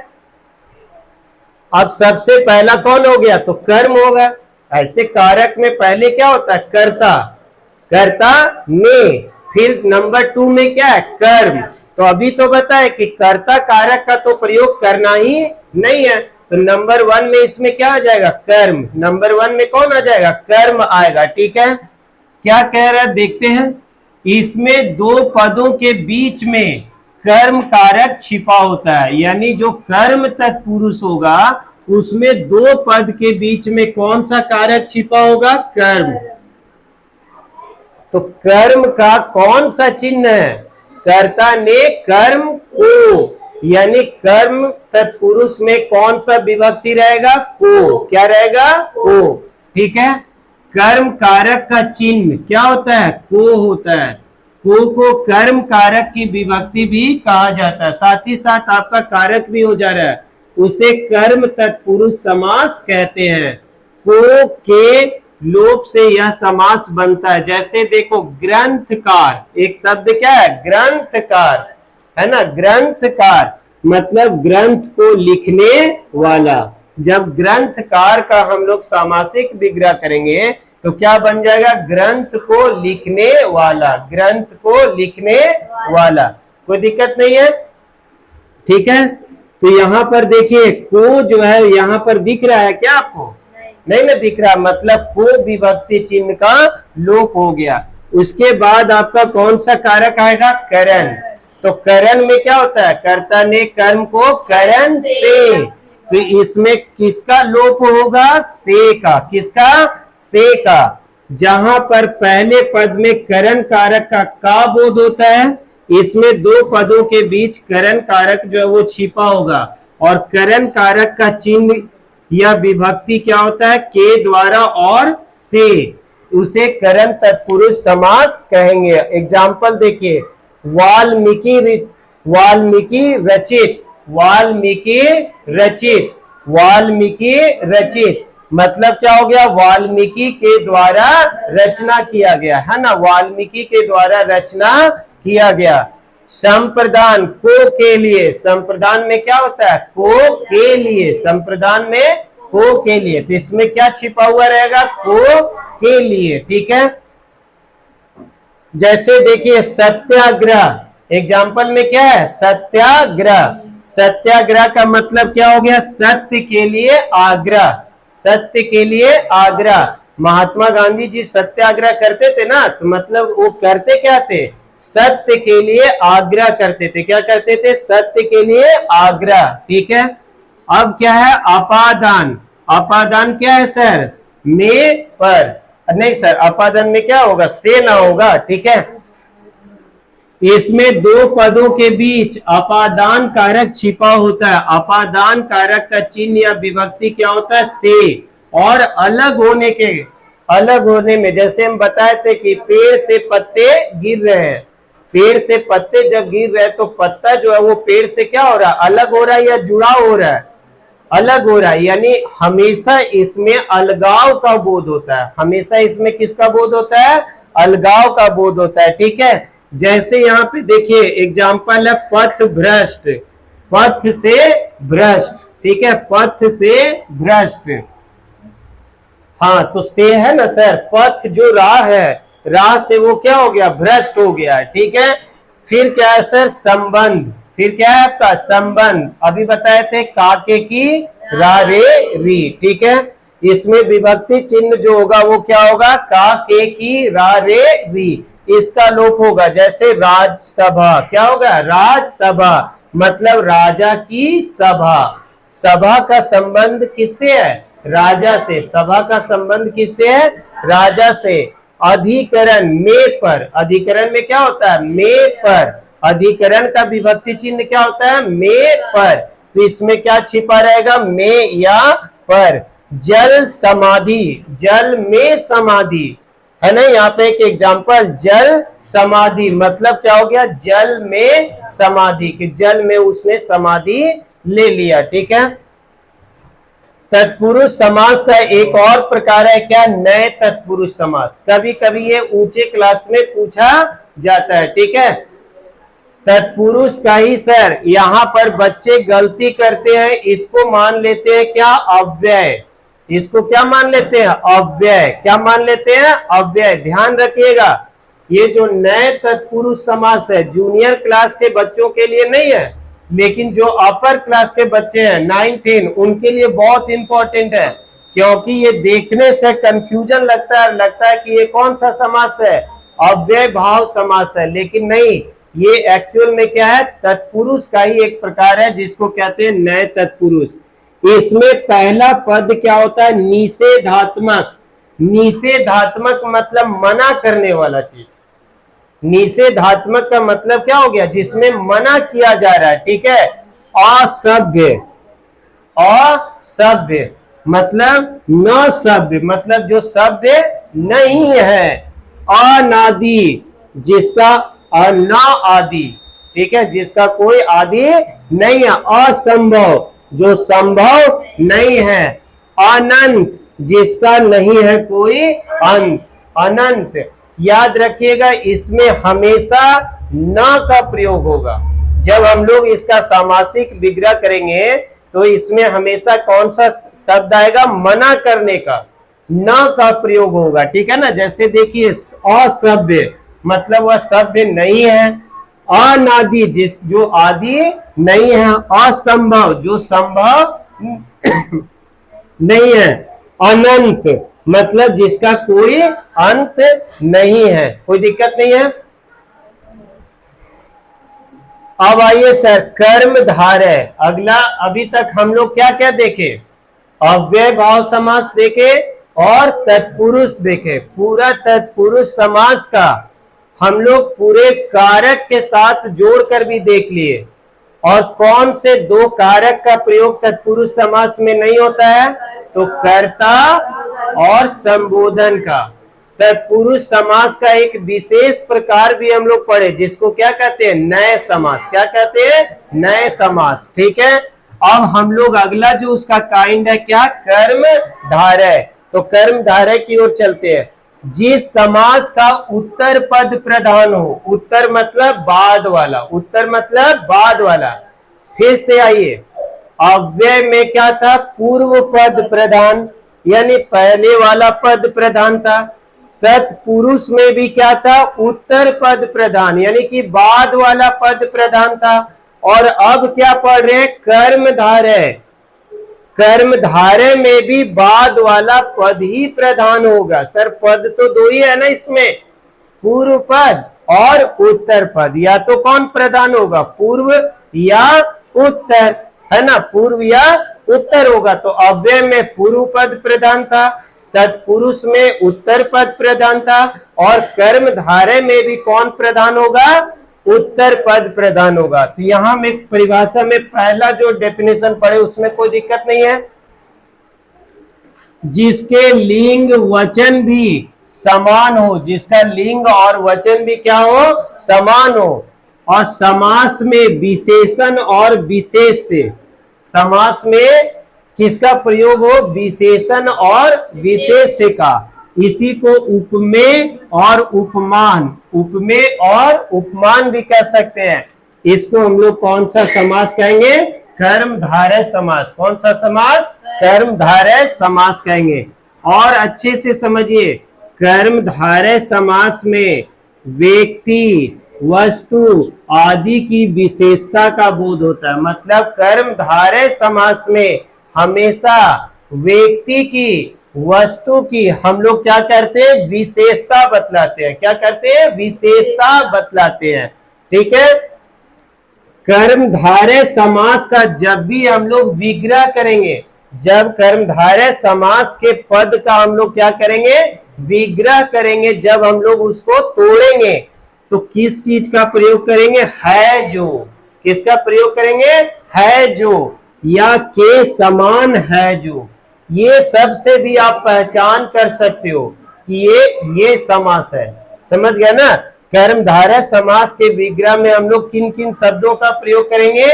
अब सबसे पहला कौन हो गया, तो कर्म होगा। ऐसे कारक में पहले क्या होता है, कर्ता, कर्ता ने, फिर नंबर 2 में क्या है, कर्म। तो अभी तो बताए कि कर्ता कारक का तो प्रयोग करना ही नहीं है, तो नंबर 1 में इसमें क्या आ जाएगा, कर्म। नंबर 1 में कौन आ जाएगा, कर्म आएगा, ठीक है। क्या कह रहा है देखते हैं, इसमें 2 पदों के बीच में कर्म कारक छिपा होता है। यानी जो कर्म तत्पुरुष होगा उसमें 2 पद के बीच में कौन सा कारक छिपा होगा, कर्म। तो कर्म का कौन सा चिन्ह है, कर्ता ने कर्म को, यानी कर्म तत्पुरुष में कौन सा विभक्ति रहेगा? को। क्या रहेगा? को। ठीक है। कर्म कारक का चिन्ह क्या होता है? को होता है। को कर्म कारक की विभक्ति भी कहा जाता है। साथ ही साथ आपका कारक भी हो जा रहा है, उसे कर्म तत्पुरुष समास कहते हैं। को के लोप से यह समास बनता है। जैसे देखो ग्रंथकार, एक शब्द क्या है? ग्रंथकार, है ना। ग्रंथकार मतलब ग्रंथ को लिखने वाला। जब ग्रंथकार का हम लोग सामासिक विग्रह करेंगे तो क्या बन जाएगा? ग्रंथ को लिखने वाला। ग्रंथ को लिखने वाला। कोई दिक्कत नहीं है, ठीक है। तो यहां पर देखिए को जो है यहां पर दिख रहा है क्या आपको? नहीं ना दिख रहा, मतलब को विभक्ति चिन्ह का लोप हो गया। उसके बाद आपका कौन सा कारक आएगा? करण। तो करण में क्या होता है? कर्ता ने कर्म को करण से, तो इसमें किसका लोप होगा? से का। किसका? से का। जहां पर पहले पद में करण कारक का बोध होता है, इसमें दो पदों के बीच करण कारक जो है वो छिपा होगा, और करण कारक का चिन्ह या विभक्ति क्या होता है? के द्वारा और से, उसे करण तत्पुरुष समास कहेंगे। एग्जाम्पल देखिए, वाल्मीकि रचित, वाल्मीकि रचित, वाल्मीकि रचित मतलब क्या हो गया? वाल्मीकि के द्वारा रचना किया गया, है ना। वाल्मीकि के द्वारा रचना किया गया। संप्रदान को के लिए, संप्रदान में क्या होता है? को के लिए, संप्रदान में को के लिए, तो इसमें क्या छिपा हुआ रहेगा? को के लिए, ठीक है। जैसे देखिए सत्याग्रह, एग्जाम्पल में क्या है? सत्याग्रह। सत्याग्रह का मतलब क्या हो गया? सत्य के लिए आग्रह, सत्य के लिए आग्रह। महात्मा गांधी जी सत्याग्रह करते थे ना, तो मतलब वो करते क्या थे? सत्य के लिए आग्रह करते थे। क्या करते थे? सत्य के लिए आग्रह, ठीक है। अब क्या है? अपादान। अपादान क्या है सर? में पर, नहीं सर, अपादान में क्या होगा? से ना होगा, ठीक है। इसमें दो पदों के बीच अपादान कारक छिपा होता है। अपादान कारक का चिन्ह या विभक्ति क्या होता है? से। और अलग होने में जैसे हम बताए थे कि पेड़ से पत्ते गिर रहे हैं, पेड़ से पत्ते जब गिर रहे हैं तो पत्ता जो है वो पेड़ से क्या हो रहा है? अलग हो रहा है या जुड़ाव हो रहा है? अलग हो रहा है। यानी हमेशा इसमें अलगाव का बोध होता है। हमेशा इसमें किसका बोध होता है? अलगाव का बोध होता है, ठीक है। जैसे यहाँ पे देखिए एग्जाम्पल है पथ भ्रष्ट, पथ से भ्रष्ट, ठीक है। पथ से भ्रष्ट, हाँ तो से है ना सर। पथ जो राह है, राह से वो क्या हो गया? भ्रष्ट हो गया, ठीक है। फिर क्या है सर? संबंध। फिर क्या है आपका? संबंध। अभी बताए थे काके की रा रे री, ठीक है। इसमें विभक्ति चिन्ह जो होगा वो क्या होगा? काके की रा रे री, इसका लोप होगा। जैसे राजसभा, क्या होगा? राजसभा मतलब राजा की सभा। सभा का संबंध किससे है? राजा से। सभा का संबंध किससे है? राजा से। अधिकरण में पर, अधिकरण में क्या होता है? में पर। अधिकरण का विभक्ति चिन्ह क्या होता है? में पर। तो इसमें क्या छिपा रहेगा? में या पर। जल समाधि, जल में समाधि, है ना। यहाँ पे एक एग्जाम्पल, जल समाधि मतलब क्या हो गया? जल में समाधि, कि जल में उसने समाधि ले लिया, ठीक है। तत्पुरुष समास का एक और प्रकार है क्या? नए तत्पुरुष समास। कभी कभी ये ऊंचे क्लास में पूछा जाता है, ठीक है। तत्पुरुष का ही सर यहाँ पर बच्चे गलती करते हैं, इसको मान लेते हैं क्या? अव्यय। इसको क्या मान लेते हैं? अव्यय। क्या मान लेते हैं? अव्यय। ध्यान रखिएगा, ये जो नए तत्पुरुष समास है जूनियर क्लास के बच्चों के लिए नहीं है, लेकिन जो अपर क्लास के बच्चे हैं 9, 10 उनके लिए बहुत इंपॉर्टेंट है। क्योंकि ये देखने से कंफ्यूजन लगता है कि ये कौन सा समास है? अव्यय भाव समास है, लेकिन नहीं, ये एक्चुअल में क्या है? तत्पुरुष का ही एक प्रकार है जिसको कहते हैं नए तत्पुरुष। इसमें पहला पद क्या होता है? निषेधात्मक। निषेधात्मक मतलब मना करने वाला चीज। निषेधात्मक का मतलब क्या हो गया? जिसमें मना किया जा रहा है, ठीक है। असभ्य, असभ्य मतलब न सभ्य, मतलब जो सभ्य नहीं है। अनादि जिसका न आदि, ठीक है, जिसका कोई आदि नहीं है। असंभव जो संभव नहीं है। अनंत जिसका नहीं है कोई अंत, अनंत। याद रखिएगा इसमें हमेशा न का प्रयोग होगा। जब हम लोग इसका सामासिक विग्रह करेंगे तो इसमें हमेशा कौन सा शब्द आएगा? मना करने का, न का प्रयोग होगा, ठीक है ना। जैसे देखिए असभ्य मतलब वह सभ्य नहीं है। अनादि जिस जो आदि नहीं है। असंभव जो संभव नहीं है। अनंत मतलब जिसका कोई अंत नहीं है। कोई दिक्कत नहीं है। अब आइए सर कर्मधारय। अगला अभी तक हम लोग क्या क्या देखे? अव्यय भाव समास देखे और तत्पुरुष देखे। पूरा तत्पुरुष समास का हम लोग पूरे कारक के साथ जोड़कर भी देख लिए। और कौन से दो कारक का प्रयोग तत्पुरुष समास में नहीं होता है? तो कर्ता और संबोधन का। तत्पुरुष समास का एक विशेष प्रकार भी हम लोग पढ़े जिसको क्या कहते हैं? नए समास। क्या कहते हैं? नए समास, ठीक है। अब हम लोग अगला जो उसका काइंड है क्या? कर्मधारय। तो कर्मधारय की ओर चलते हैं। जिस समास का उत्तर पद प्रधान हो, उत्तर मतलब बाद वाला, उत्तर मतलब बाद वाला। फिर से आइए, अव्यय में क्या था? पूर्व पद प्रधान, यानी पहले वाला पद प्रधान था। तत्पुरुष में भी क्या था? उत्तर पद प्रधान, यानी कि बाद वाला पद प्रधान था। और अब क्या पढ़ रहे हैं? कर्मधारय। कर्मधारय में भी बाद वाला पद ही प्रधान होगा। सर पद तो दो ही है ना इसमें, पूर्व पद और उत्तर पद। या तो कौन प्रधान होगा? पूर्व या उत्तर, है ना, पूर्व या उत्तर होगा। तो अव्यय में पूर्व पद प्रधान था, तत्पुरुष में उत्तर पद प्रधान था, और कर्मधारय में भी कौन प्रधान होगा? उत्तर पद प्रधान होगा। तो यहां में परिभाषा में पहला जो डेफिनेशन पढ़े उसमें कोई दिक्कत नहीं है। जिसके लिंग वचन भी समान हो, जिसका लिंग और वचन भी क्या हो? समान हो। और समास में विशेषण और विशेष से, समास में किसका प्रयोग हो? विशेषण और विशेष का। इसी को उपमेय और उपमान, उपमेय और उपमान भी कह सकते हैं। इसको हम लोग कौन सा समास कहेंगे? कर्मधारय समास। कौन सा समास? कर्मधारय समास कहेंगे। और अच्छे से समझिए, कर्मधारय समास में व्यक्ति, वस्तु आदि की विशेषता का बोध होता है। मतलब कर्मधारय समास में हमेशा व्यक्ति की, वस्तु की हम लोग क्या करते हैं? विशेषता बतलाते हैं। क्या करते हैं? विशेषता बतलाते हैं, ठीक है। कर्मधारय समास का जब भी हम लोग विग्रह करेंगे, जब कर्मधारय समास के पद का हम लोग क्या करेंगे? विग्रह करेंगे। जब हम लोग उसको तोड़ेंगे तो किस चीज का प्रयोग करेंगे? है जो। किसका प्रयोग करेंगे? है जो, या के समान है जो। ये सब से भी आप पहचान कर सकते हो कि ये समास है। समझ गया ना? कर्मधारय समास के विग्रह में हम लोग किन किन शब्दों का प्रयोग करेंगे?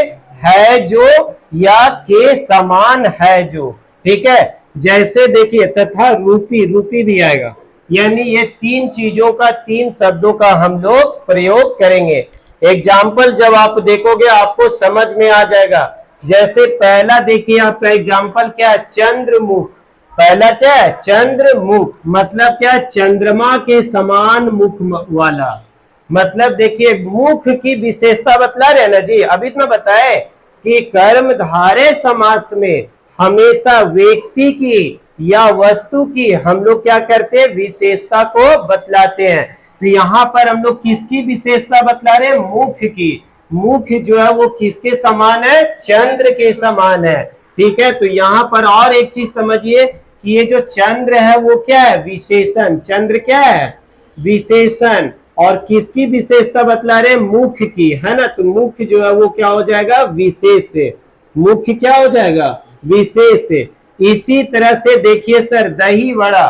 है जो या के समान है जो, ठीक है। जैसे देखिए तथा रूपी, रूपी भी आएगा। यानी ये तीन चीजों का, तीन शब्दों का हम लोग प्रयोग करेंगे। एग्जाम्पल जब आप देखोगे आपको समझ में आ जाएगा। जैसे पहला देखिए आपका एग्जाम्पल क्या है? चंद्रमुख। पहला क्या है? चंद्रमुख मतलब क्या? चंद्रमा के समान मुख वाला। मतलब देखिए मुख की विशेषता बतला रहे हैं ना जी। अभी तो बताए कि कर्मधारय समास में हमेशा व्यक्ति की या वस्तु की हम लोग क्या करते हैं? विशेषता को बतलाते हैं। तो यहां पर हम लोग किसकी विशेषता बतला रहे हैं? मुख की। मुख जो है वो किसके समान है? चंद्र के समान है, ठीक है। तो यहां पर और एक चीज समझिए कि ये जो चंद्र है वो क्या है? विशेषण। चंद्र क्या है? विशेषण। और किसकी विशेषता बतला रहे हैं? मुख्य की, है ना। तो मुख्य जो है वो क्या हो जाएगा? विशेष से। मुख्य क्या हो जाएगा? विशेष से। इसी तरह से देखिए सर, दही वड़ा,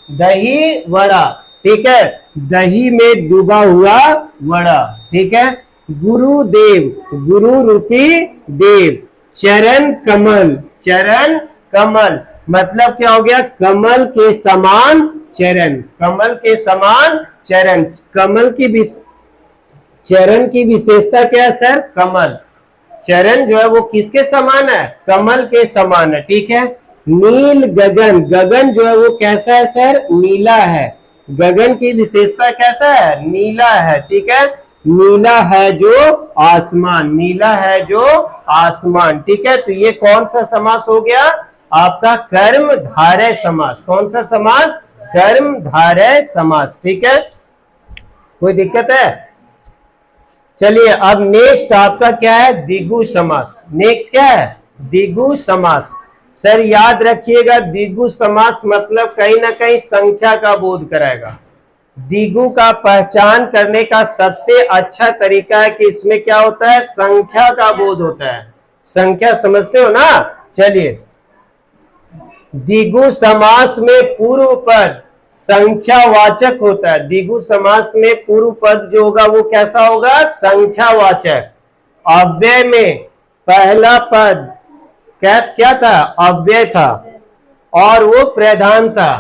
दही वड़ा, ठीक है, दही में डूबा हुआ वड़ा, ठीक है। गुरुदेव, गुरु रूपी देव। चरण कमल, चरण कमल मतलब क्या हो गया? कमल के समान चरण, कमल के समान चरण। कमल की चरण की विशेषता क्या है सर? कमल। चरण जो है वो किसके समान है? कमल के समान है, ठीक है। नील गगन, गगन जो है वो कैसा है सर? नीला है। गगन की विशेषता कैसा है? नीला है, ठीक है। नीला है जो आसमान, नीला है जो आसमान, ठीक है। तो ये कौन सा समास हो गया? आपका कर्मधारय समास। कौन सा समास? कर्मधारय समास, ठीक है। कोई दिक्कत है? चलिए अब नेक्स्ट आपका क्या है? द्विगु समास। नेक्स्ट क्या है? द्विगु समास। सर याद रखिएगा, द्विगु समास मतलब कहीं ना कहीं संख्या का बोध कराएगा। द्विगु का पहचान करने का सबसे अच्छा तरीका है कि इसमें क्या होता है? संख्या का बोध होता है। संख्या समझते हो ना? चलिए, द्विगु समास में पूर्व पद संख्यावाचक होता है। द्विगु समास में पूर्व पद जो होगा वो कैसा होगा? संख्यावाचक। अव्यय में पहला पद क्या था? अव्यय था और वो प्रधान था।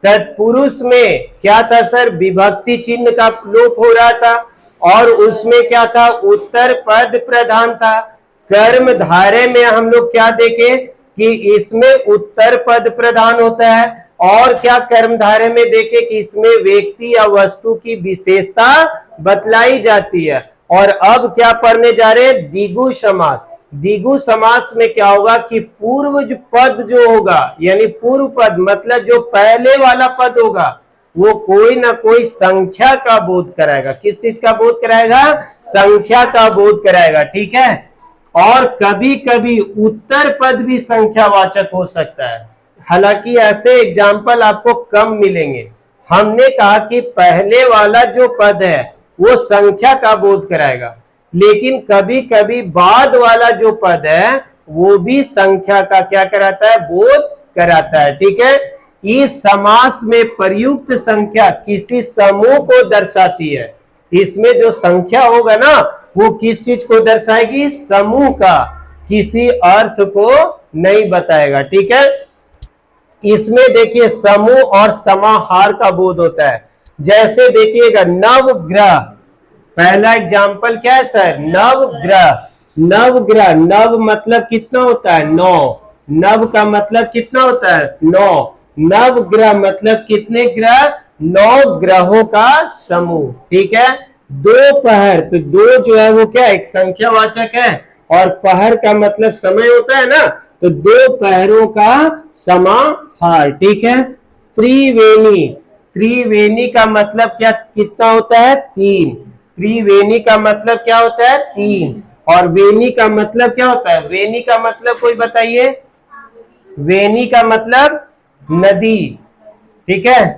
तत्पुरुष में क्या था सर? विभक्ति चिन्ह का लोप हो रहा था और उसमें क्या था? उत्तर पद प्रधान था। कर्मधारय में हम लोग क्या देखे कि इसमें उत्तर पद प्रधान होता है और क्या कर्मधारय में देखे कि इसमें व्यक्ति या वस्तु की विशेषता बतलाई जाती है। और अब क्या पढ़ने जा रहे हैं? द्विगु समास। द्विगु समास में क्या होगा कि पूर्व पद जो होगा, यानी पूर्व पद मतलब जो पहले वाला पद होगा, वो कोई ना कोई संख्या का बोध कराएगा। किस चीज का बोध कराएगा? संख्या का बोध कराएगा, ठीक है। और कभी कभी उत्तर पद भी संख्यावाचक हो सकता है, हालांकि ऐसे एग्जाम्पल आपको कम मिलेंगे। हमने कहा कि पहले वाला जो पद है वो संख्या का बोध कराएगा, लेकिन कभी कभी बाद वाला जो पद है वो भी संख्या का क्या कराता है? बोध कराता है, ठीक है। इस समास में प्रयुक्त संख्या किसी समूह को दर्शाती है। इसमें जो संख्या होगा ना वो किस चीज को दर्शाएगी? समूह का, किसी अर्थ को नहीं बताएगा, ठीक है। इसमें देखिए समूह और समाहार का बोध होता है। जैसे देखिएगा नवग्रह, पहला एग्जाम्पल क्या है सर? नवग्रह। नवग्रह, नव मतलब कितना होता है? 9। नव का मतलब कितना होता है? 9। नवग्रह मतलब कितने ग्रह? 9 ग्रहों का समूह, ठीक है। दोपहर, तो दो जो है वो क्या? एक संख्यावाचक है और पहर का मतलब समय होता है ना, तो दो पहरों का समाहार, ठीक है। त्रिवेणी, त्रिवेणी का मतलब क्या कितना होता है? 3। त्रिवेणी का मतलब क्या होता है? 3। और वेणी का मतलब क्या होता है? वेणी का मतलब कोई बताइए? वेणी का मतलब नदी, ठीक है।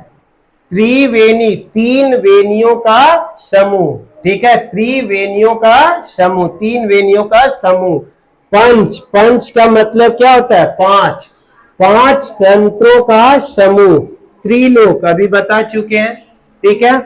त्रिवेणी, 3 वेणियों का समूह, ठीक है। त्रिवेणियों का समूह, 3 वेणियों का समूह। पंच, पंच का मतलब क्या होता है? 5। 5 तंत्रों का समूह। त्रिलोक अभी बता चुके हैं, ठीक है।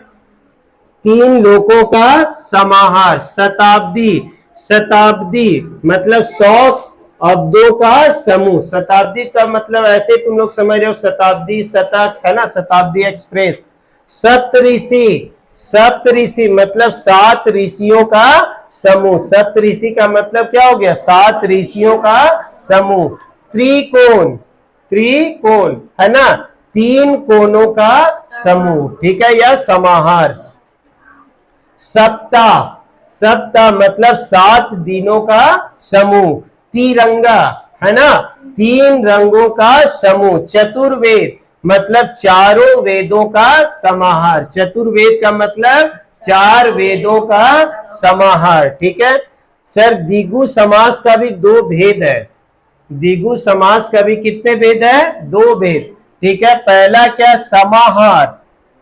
3 लोकों का समाहार। शताब्दी, शताब्दी मतलब 100 अब्दों का समूह। शताब्दी का मतलब ऐसे तुम लोग समझ रहे हो, शताब्दी शतक है ना, शताब्दी एक्सप्रेस। सप्तऋषि, सप्तऋषि मतलब 7 ऋषियों का समूह। सप्तऋषि का मतलब क्या हो गया? 7 ऋषियों का समूह। त्रिकोण, त्रिकोण है ना, 3 कोणों का समूह, ठीक है, यह समाहार। सप्ताह, सप्ताह मतलब 7 दिनों का समूह। तिरंगा है ना, 3 रंगों का समूह। चतुर्वेद मतलब 4 वेदों का समाहार। चतुर्वेद का मतलब 4 वेदों का समाहार, ठीक है। सर द्विगु समास का भी 2 भेद है। द्विगु समास का भी कितने भेद है? 2 भेद, ठीक है। पहला क्या? समाहार।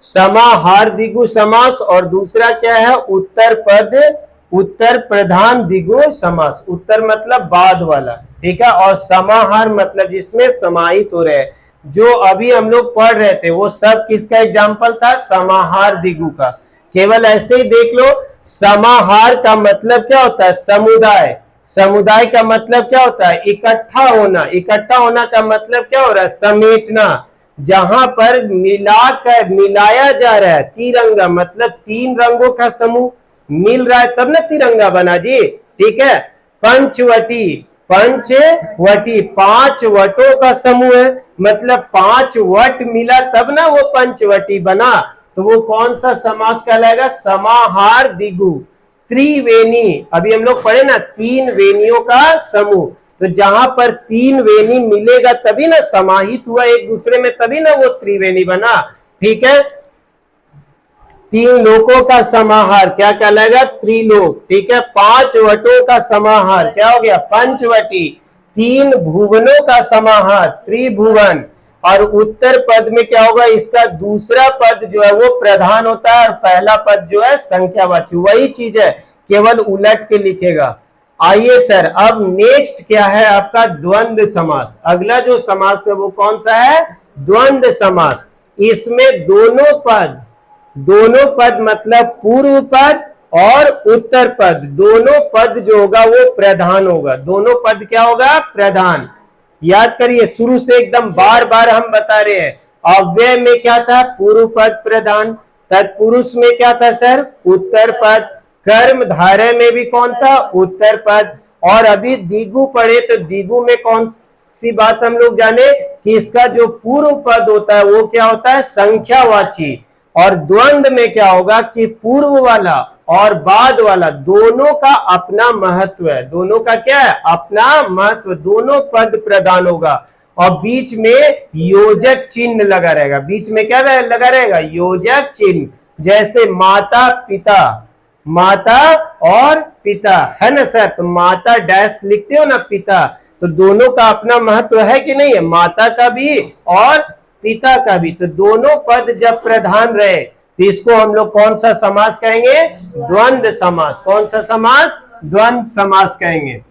समाहार द्विगु समास, और दूसरा क्या है उत्तर पद उत्तर प्रधान द्विगु समास। उत्तर मतलब बाद वाला, ठीक है, और समाहार मतलब जिसमें समाहित हो रहे हैं। जो अभी हम लोग पढ़ रहे थे वो सब किसका एग्जाम्पल था? समाहार द्विगु का। केवल ऐसे ही देख लो, समाहार का मतलब क्या होता है? समुदाय। समुदाय का मतलब क्या होता है? इकट्ठा होना। इकट्ठा होना का मतलब क्या हो रहा है? समेटना। जहां पर मिलाकर मिलाया जा रहा है, तिरंगा मतलब तीन रंगों का समूह मिल रहा है तब ना तिरंगा बना जी, ठीक है। पंचवटी, पंचवटी पांच वटों का समूह है, मतलब पांच वट मिला तब ना वो पंचवटी बना, तो वो कौन सा समास कहलाएगा? समाहार द्विगु। त्रिवेणी, अभी हम लोग पढ़े ना, तीन वेनियों का समूह, तो जहां पर तीन वेनी मिलेगा तभी ना समाहित हुआ एक दूसरे में, तभी ना वो त्रिवेणी बना, ठीक है। तीन लोकों का समाहार क्या कहलाएगा? त्रिलोक, ठीक है। पांच वटों का समाहार क्या हो गया? पंचवटी। तीन भुवनों का समाहार त्रिभुवन। और उत्तर पद में क्या होगा? इसका दूसरा पद जो है वो प्रधान होता है और पहला पद जो है संख्यावाची। वही चीज है, केवल उलट के लिखेगा। आइए सर, अब नेक्स्ट क्या है आपका? द्वंद्व समास। अगला जो समास है वो कौन सा है? द्वंद्व समास। इसमें दोनों पद मतलब पूर्व पद और उत्तर पद, दोनों पद जो होगा वो प्रधान होगा। दोनों पद क्या होगा? प्रधान। याद करिए, शुरू से एकदम बार बार हम बता रहे हैं। अव्यय में क्या था? पूर्व पद प्रधान। तत्पुरुष में क्या था सर? उत्तर पद। कर्म धारय में भी कौन था? उत्तर पद। और अभी द्विगु पढ़े तो द्विगु में कौन सी बात हम लोग जाने कि इसका जो पूर्व पद होता है वो क्या होता है? संख्यावाची। और द्वंद्व में क्या होगा कि पूर्व वाला और बाद वाला दोनों का अपना महत्व है। दोनों का क्या है? अपना महत्व। दोनों पद प्रधान होगा और बीच में योजक चिन्ह लगा रहेगा। बीच में क्या लगा रहेगा? योजक चिन्ह। जैसे माता पिता, माता और पिता है ना सर, तो माता डैश लिखते हो ना, पिता, तो दोनों का अपना महत्व है कि नहीं है? माता का भी और पिता का भी। तो दोनों पद जब प्रधान रहे तो इसको हम लोग कौन सा समास कहेंगे? द्वंद्व समास। कौन सा समास? द्वंद्व समास कहेंगे।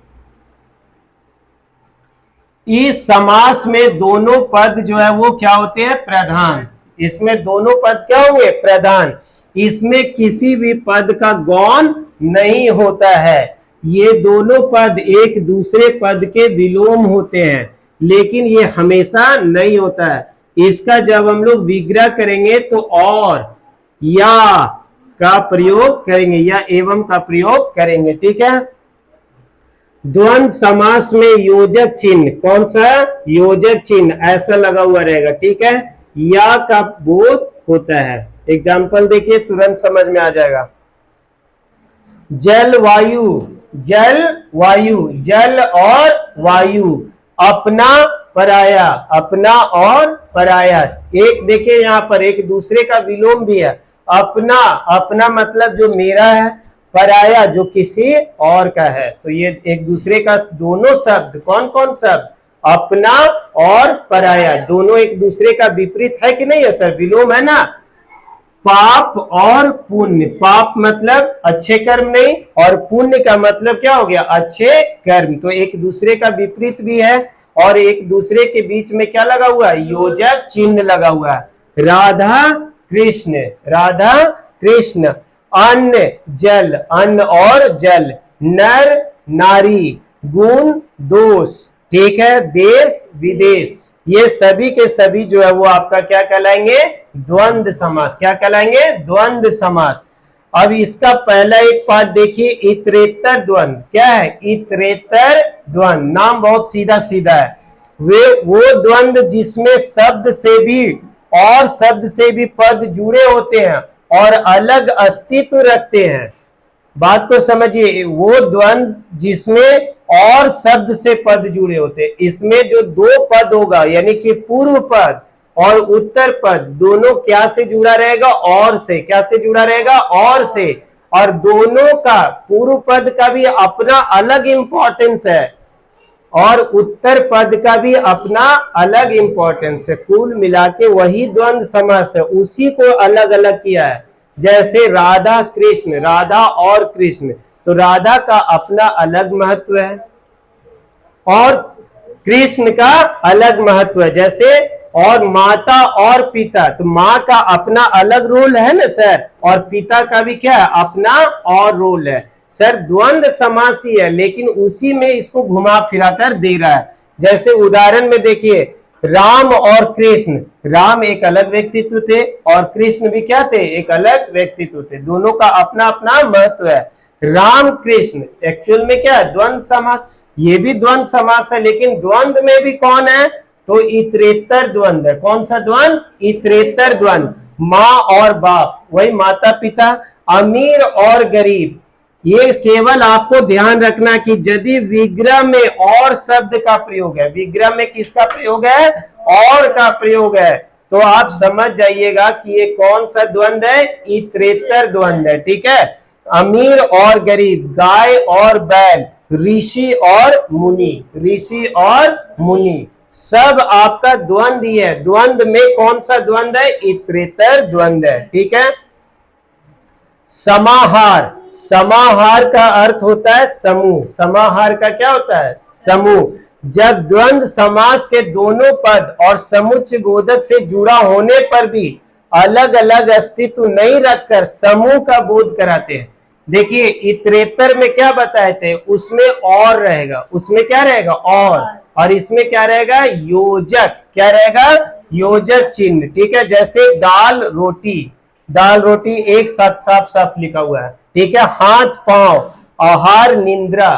इस समास में दोनों पद जो है वो क्या होते हैं? प्रधान। इसमें दोनों पद क्या होंगे? प्रधान। इसमें किसी भी पद का गौण नहीं होता है। ये दोनों पद एक दूसरे पद के विलोम होते हैं, लेकिन ये हमेशा नहीं होता है। इसका जब हम लोग विग्रह करेंगे तो और या का प्रयोग करेंगे, या एवं का प्रयोग करेंगे, ठीक है। द्वंद्व समास में योजक चिन्ह कौन सा? योजक चिन्ह ऐसा लगा हुआ रहेगा, ठीक है। या का बोध होता है। एग्जाम्पल देखिए, तुरंत समझ में आ जाएगा। जल वायु, जल वायु, जल और वायु, अपना पराया, अपना और पराया। एक देखिए यहां पर एक दूसरे का विलोम भी है। अपना, अपना मतलब जो मेरा है, पराया जो किसी और का है। तो ये एक दूसरे का दोनों शब्द, कौन कौन शब्द? अपना और पराया, दोनों एक दूसरे का विपरीत है कि नहीं है सर? विलोम है ना। पाप और पुण्य, पाप मतलब अच्छे कर्म नहीं, और पुण्य का मतलब क्या हो गया? अच्छे कर्म। तो एक दूसरे का विपरीत भी है और एक दूसरे के बीच में क्या लगा हुआ है? योजक चिन्ह लगा हुआ है। राधा कृष्ण, राधा कृष्ण। अन्न जल, अन्न और जल। नर नारी, गुण दोष, ठीक है। देश विदेश, ये सभी के सभी जो है वो आपका क्या कहलाएंगे? द्वंद्व समास। क्या कहलाएंगे? द्वंद्व समास। अब इसका पहला एक पार्ट देखिए, इतरेतर द्वंद्व। क्या है? इतरेतर द्वंद्व। नाम बहुत सीधा सीधा है। वो द्वंद्व जिसमें शब्द से भी और शब्द से भी पद जुड़े होते हैं और अलग अस्तित्व रखते हैं। बात को समझिए, वो द्वंद्व जिसमें और शब्द से पद जुड़े होते हैं। इसमें जो दो पद होगा, यानी कि पूर्व पद और उत्तर पद, दोनों क्या से जुड़ा रहेगा? और से। क्या से जुड़ा रहेगा? और से। और दोनों का, पूर्व पद का भी अपना अलग इंपॉर्टेंस है और उत्तर पद का भी अपना अलग इंपॉर्टेंस है। कुल मिला के वही द्वंद्व समास है, उसी को अलग अलग किया है। जैसे राधा कृष्ण, राधा और कृष्ण, तो राधा का अपना अलग महत्व है और कृष्ण का अलग महत्व है। जैसे और माता और पिता, तो माँ का अपना अलग रोल है ना सर, और पिता का भी क्या है, अपना और रोल है। सर द्वंद्व समास ही है, लेकिन उसी में इसको घुमा फिरा कर दे रहा है। जैसे उदाहरण में देखिए, राम और कृष्ण, राम एक अलग व्यक्तित्व थे और कृष्ण भी क्या थे, एक अलग व्यक्तित्व थे। दोनों का अपना अपना महत्व है। राम कृष्ण एक्चुअल में क्या है, द्वंद्व समास। ये भी द्वंद्व समास है, लेकिन द्वंद्व में भी कौन है, तो इतरेतर द्वंद्व है। कौन सा द्वंद्व, इतरेतर द्वंद्व। माँ और बाप, वही माता पिता। अमीर और गरीब, ये केवल आपको ध्यान रखना कि यदि विग्रह में और शब्द का प्रयोग है, विग्रह में किसका प्रयोग है, और का प्रयोग है, तो आप समझ जाइएगा कि ये कौन सा द्वंद्व है, इतरेतर द्वंद्व है। ठीक है, अमीर और गरीब, गाय और बैल, ऋषि और मुनि, ऋषि और मुनि, सब आपका द्वंद्व ही है। द्वंद्व में कौन सा द्वंद्व है, इतरेतर द्वंद्व है। ठीक है, समाहार, समाहार का अर्थ होता है समूह। समाहार का क्या होता है, समूह। जब द्वंद्व समास के दोनों पद और समुच्चय बोधक से जुड़ा होने पर भी अलग अलग अस्तित्व नहीं रखकर समूह का बोध कराते हैं। देखिए इतरेतर में क्या बताए थे, उसमें और रहेगा, उसमें क्या रहेगा, और इसमें क्या रहेगा, योजक, क्या रहेगा, योजक चिन्ह। ठीक है, जैसे दाल रोटी, दाल रोटी एक साथ साफ साफ लिखा हुआ है। ठीक है, हाथ पांव, आहार निंद्रा,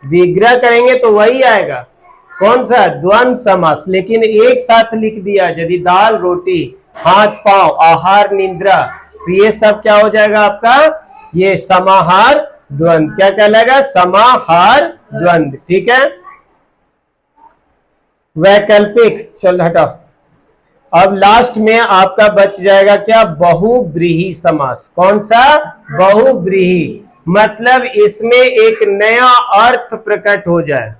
विग्रह करेंगे तो वही आएगा, कौन सा, द्वंद्व समास। लेकिन एक साथ लिख दिया, यदि दाल रोटी, हाथ पांव, आहार निंद्रा, तो ये सब क्या हो जाएगा आपका, ये समाहार द्वंद्व। क्या कहलाएगा, समाहार द्वंद्व। ठीक है, वैकल्पिक, चल हटाओ। अब लास्ट में आपका बच जाएगा क्या, बहुव्रीहि समास। कौन सा, बहुव्रीहि, मतलब इसमें एक नया अर्थ प्रकट हो जाए।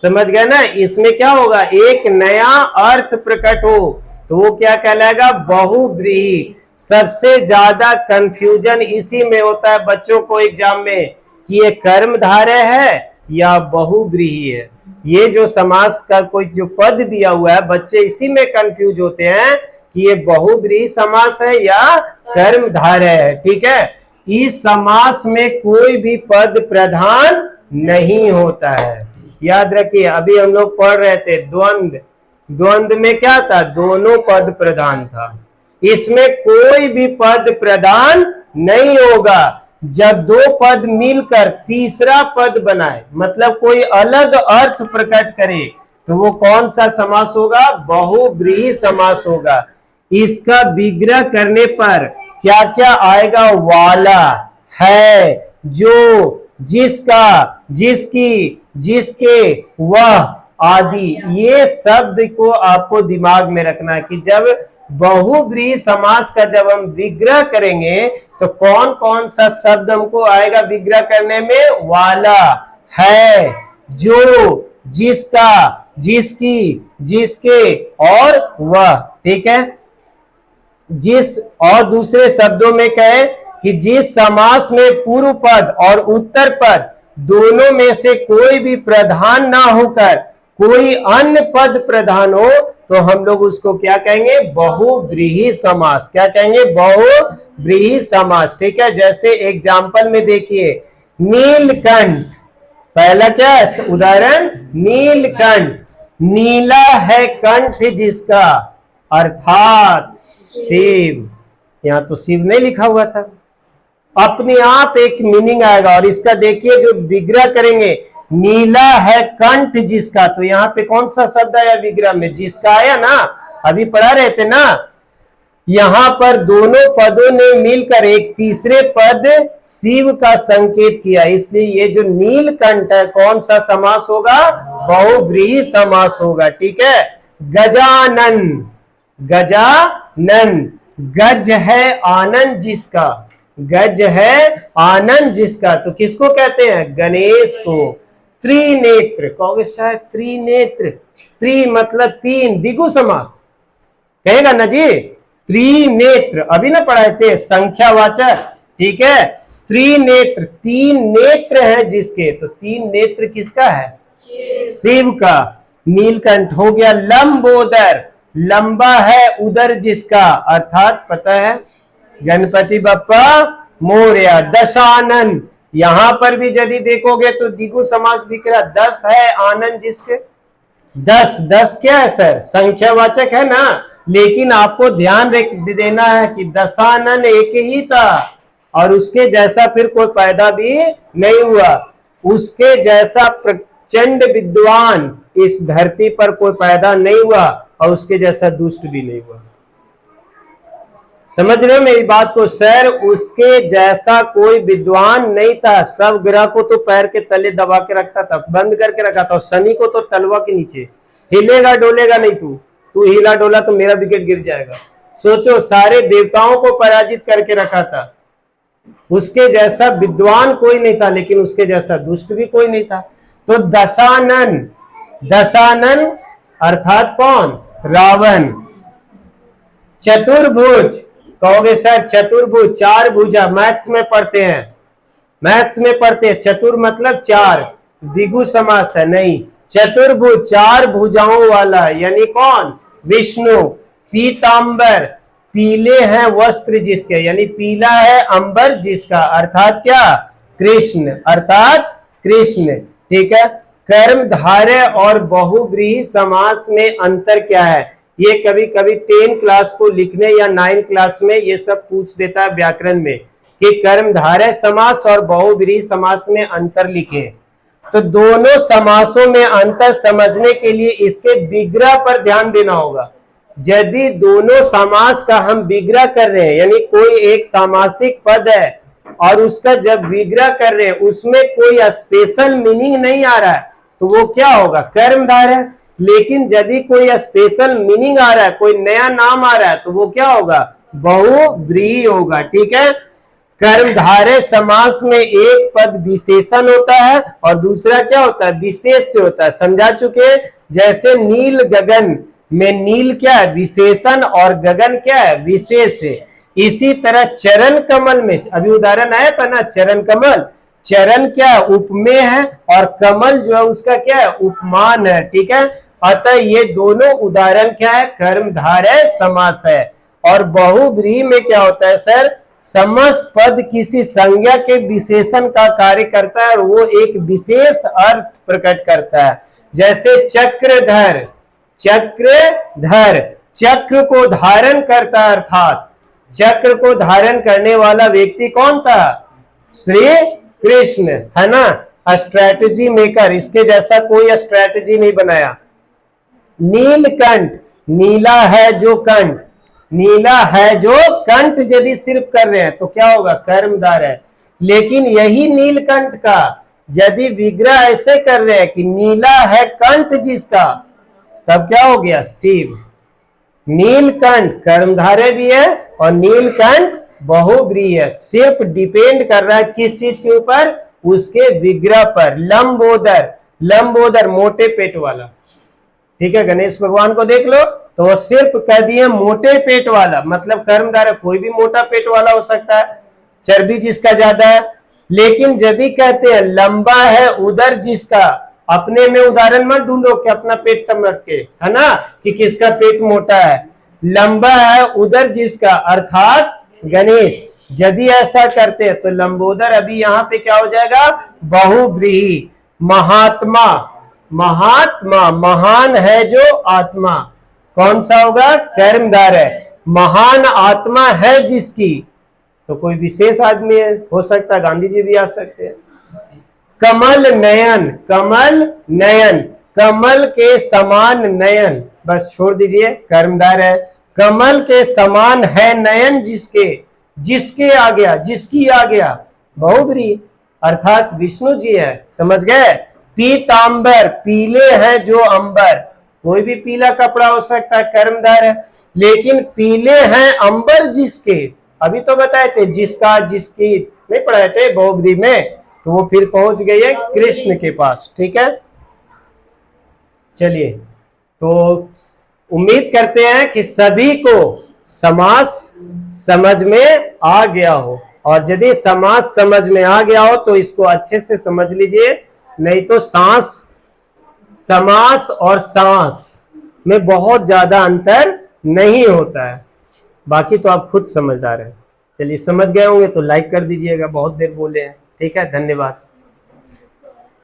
समझ गए ना, इसमें क्या होगा, एक नया अर्थ प्रकट हो, तो वो क्या कहलाएगा, बहुव्रीहि। सबसे ज्यादा कंफ्यूजन इसी में होता है बच्चों को एग्जाम में, कि ये कर्मधारय है या बहुव्रीहि है। ये जो समास का कोई जो पद दिया हुआ है, बच्चे इसी में कंफ्यूज होते हैं कि ये बहुव्रीहि समास है या कर्मधारय है। ठीक है, इस समास में कोई भी पद प्रधान नहीं होता है। याद रखिए, अभी हम लोग पढ़ रहे थे द्वंद्व, द्वंद्व में क्या था, दोनों पद प्रधान था। इसमें कोई भी पद प्रधान नहीं होगा। जब दो पद मिलकर तीसरा पद बनाए, मतलब कोई अलग अर्थ प्रकट करे, तो वो कौन सा समास होगा, बहुव्रीहि समास होगा। इसका विग्रह करने पर क्या क्या आएगा, वाला, है, जो, जिसका, जिसकी, जिसके, वह आदि। ये शब्द को आपको दिमाग में रखना है कि जब बहुव्रीहि समास का जब हम विग्रह करेंगे तो कौन कौन सा शब्द हमको आएगा विग्रह करने में, वाला, है, जो, जिसका, जिसकी, जिसके और वह। ठीक है, जिस, और दूसरे शब्दों में कहे कि जिस समास में पूर्व पद और उत्तर पद दोनों में से कोई भी प्रधान ना होकर कोई अन्य पद प्रधान हो, तो हम लोग उसको क्या कहेंगे, बहुव्रीहि समास। क्या कहेंगे, बहुव्रीहि समास। ठीक है, जैसे एग्जाम्पल में देखिए, नीलकंठ, पहला क्या है उदाहरण, नीलकंठ, नीला है कंठ जिसका, अर्थात शिव। यहां तो शिव नहीं लिखा हुआ था, अपने आप एक मीनिंग आएगा। और इसका देखिए जो विग्रह करेंगे, नीला है कंठ जिसका, तो यहाँ पे कौन सा शब्द आया विग्रह में, जिसका आया ना, अभी पढ़ा रहे थे ना। यहां पर दोनों पदों ने मिलकर एक तीसरे पद शिव का संकेत किया, इसलिए ये जो नीलकंठ है कौन सा समास होगा, बहुव्रीहि समास होगा। ठीक है, गजानन, गजानन, गज है आनंद जिसका, गज है आनंद जिसका, तो किसको कहते हैं, गणेश को। त्रिनेत्र, कहोगे सर त्रिनेत्र, त्रि मतलब तीन, द्विगु समास कहेगा ना जी। त्रिनेत्र अभी ना पढ़ाए थे, संख्यावाचक, ठीक है। त्रिनेत्र, तीन नेत्र है जिसके, तो तीन नेत्र किसका है? शिव का। नीलकंठ हो गया। लंबोदर, लंबा है उदर जिसका, अर्थात पता है गणपति बप्पा मोरया। दशानन, यहां पर भी यदि देखोगे तो द्विगु समास दिख रहा, 10 है आनंद जिसके। 10, 10 क्या है सर? संख्यावाचक है ना, लेकिन आपको ध्यान देना है कि दशानन एक ही था और उसके जैसा फिर कोई पैदा भी नहीं हुआ। उसके जैसा प्रचंड विद्वान इस धरती पर कोई पैदा नहीं हुआ और उसके जैसा दुष्ट भी नहीं हुआ। समझ रहे हो मेरी बात को सर? उसके जैसा कोई विद्वान नहीं था। सब ग्रह को तो पैर के तले दबा के रखता था, बंद करके रखा था, और शनि को तो तलवा के नीचे। हिलेगा डोलेगा नहीं, तू हिला डोला तो मेरा विकेट गिर जाएगा। सोचो, सारे देवताओं को पराजित करके रखा था। उसके जैसा विद्वान कोई नहीं था, लेकिन उसके जैसा दुष्ट भी कोई नहीं था। तो दशानन, दशानन अर्थात कौन? रावण। चतुर्भुज, कहोगे सर चतुर्भुज, चार भुजा, मैथ्स में पढ़ते हैं, मैथ्स में पढ़ते हैं। चतुर मतलब चार, द्विगु समास है नहीं। चतुर्भुज, चार भुजाओं वाला, यानी कौन? विष्णु। पीतांबर, पीले हैं वस्त्र जिसके, यानी पीला है अंबर जिसका, अर्थात क्या? कृष्ण, अर्थात कृष्ण, ठीक है। कर्मधारय और बहुव्रीहि समास में अंतर क्या है? ये कभी कभी 10 क्लास को लिखने या 9 क्लास में ये सब पूछ देता है व्याकरण में कि कर्मधारय समास और बहुव्रीहि समास में अंतर लिखे। तो दोनों समासों में अंतर समझने के लिए इसके विग्रह पर ध्यान देना होगा। यदि दोनों समास का हम विग्रह कर रहे हैं, यानी कोई एक सामासिक पद है और उसका जब विग्रह कर रहे हैं उसमें कोई स्पेशल मीनिंग नहीं आ रहा है, तो वो क्या होगा? कर्मधारय। लेकिन यदि कोई स्पेशल मीनिंग आ रहा है, कोई नया नाम आ रहा है, तो वो क्या होगा? बहुव्रीहि होगा, ठीक है। कर्मधारय समास में एक पद विशेषण होता है और दूसरा क्या होता है? विशेष से होता है। समझा चुके। जैसे नील गगन में नील क्या है? विशेषण, और गगन क्या है? विशेष है। इसी तरह चरण कमल में अभी उदाहरण आया था ना, चरण कमल। चरण क्या है? उपमेय है, और कमल जो है उसका क्या है? उपमान है, ठीक है। अतः ये दोनों उदाहरण क्या है? कर्मधारय समास है। और बहुव्रीहि में क्या होता है सर? समस्त पद किसी संज्ञा के विशेषण का कार्य करता है और वो एक विशेष अर्थ प्रकट करता है। जैसे चक्रधर, चक्रधर चक्र को धारण करता है, अर्थात चक्र को धारण करने वाला व्यक्ति कौन था? श्री कृष्ण, है ना। स्ट्रैटेजी मेकर, इसके जैसा कोई स्ट्रैटेजी नहीं बनाया। नीलकंठ, नीला है जो कंठ, नीला है जो कंठ यदि सिर्फ कर रहे हैं तो क्या होगा? कर्मधारय है। लेकिन यही नीलकंठ का यदि विग्रह ऐसे कर रहे हैं कि नीला है कंठ जिसका, तब क्या हो गया? शिव। नीलकंठ कर्मधारय भी है और नीलकंठ बहुव्रीहि है। सिर्फ डिपेंड कर रहा है किस चीज के ऊपर? उसके विग्रह पर। लंबोदर, लंबोदर मोटे पेट वाला, ठीक है। गणेश भगवान को देख लो तो वो सिर्फ कह दिए मोटे पेट वाला, मतलब कर्मधारय कोई भी मोटा पेट वाला हो सकता है, चर्बी जिसका ज्यादा है। लेकिन यदि कहते हैं लंबा है उदर जिसका, अपने में उदाहरण मत ढूंढो कि अपना पेट कम रख के, है ना, कि किसका पेट मोटा है। लंबा है उदर जिसका अर्थात गणेश। यदि ऐसा करते हैं तो लंबोदर अभी यहां पे क्या हो जाएगा? बहुव्रीहि। महात्मा, महात्मा महान है जो आत्मा, कौन सा होगा? कर्मधारय। महान आत्मा है जिसकी, तो कोई विशेष आदमी है, हो सकता है गांधी जी भी आ सकते हैं। कमल नयन, कमल नयन, कमल के समान नयन, बस छोड़ दीजिए, कर्मधारय। कमल के समान है नयन जिसके, जिसके आ गया, जिसकी आ गया, बहुव्रीहि, अर्थात विष्णु जी है। समझ गए? पीतांबर, पीले हैं जो अंबर, कोई भी पीला कपड़ा हो सकता है, कर्मधारय। लेकिन पीले हैं अंबर जिसके, अभी तो बताए थे जिसका, जिसकी नहीं पढ़ाए थे बहुव्रीहि में। तो वो फिर पहुंच गई है कृष्ण के पास। ठीक है, चलिए, तो उम्मीद करते हैं कि सभी को समास समझ में आ गया हो, और यदि समास समझ में आ गया हो तो इसको अच्छे से समझ लीजिए, नहीं तो सांस, समास और सांस में बहुत ज्यादा अंतर नहीं होता है। बाकी तो आप खुद समझदार हैं। चलिए, समझ गए होंगे तो लाइक कर दीजिएगा, बहुत देर बोले हैं। ठीक है, धन्यवाद।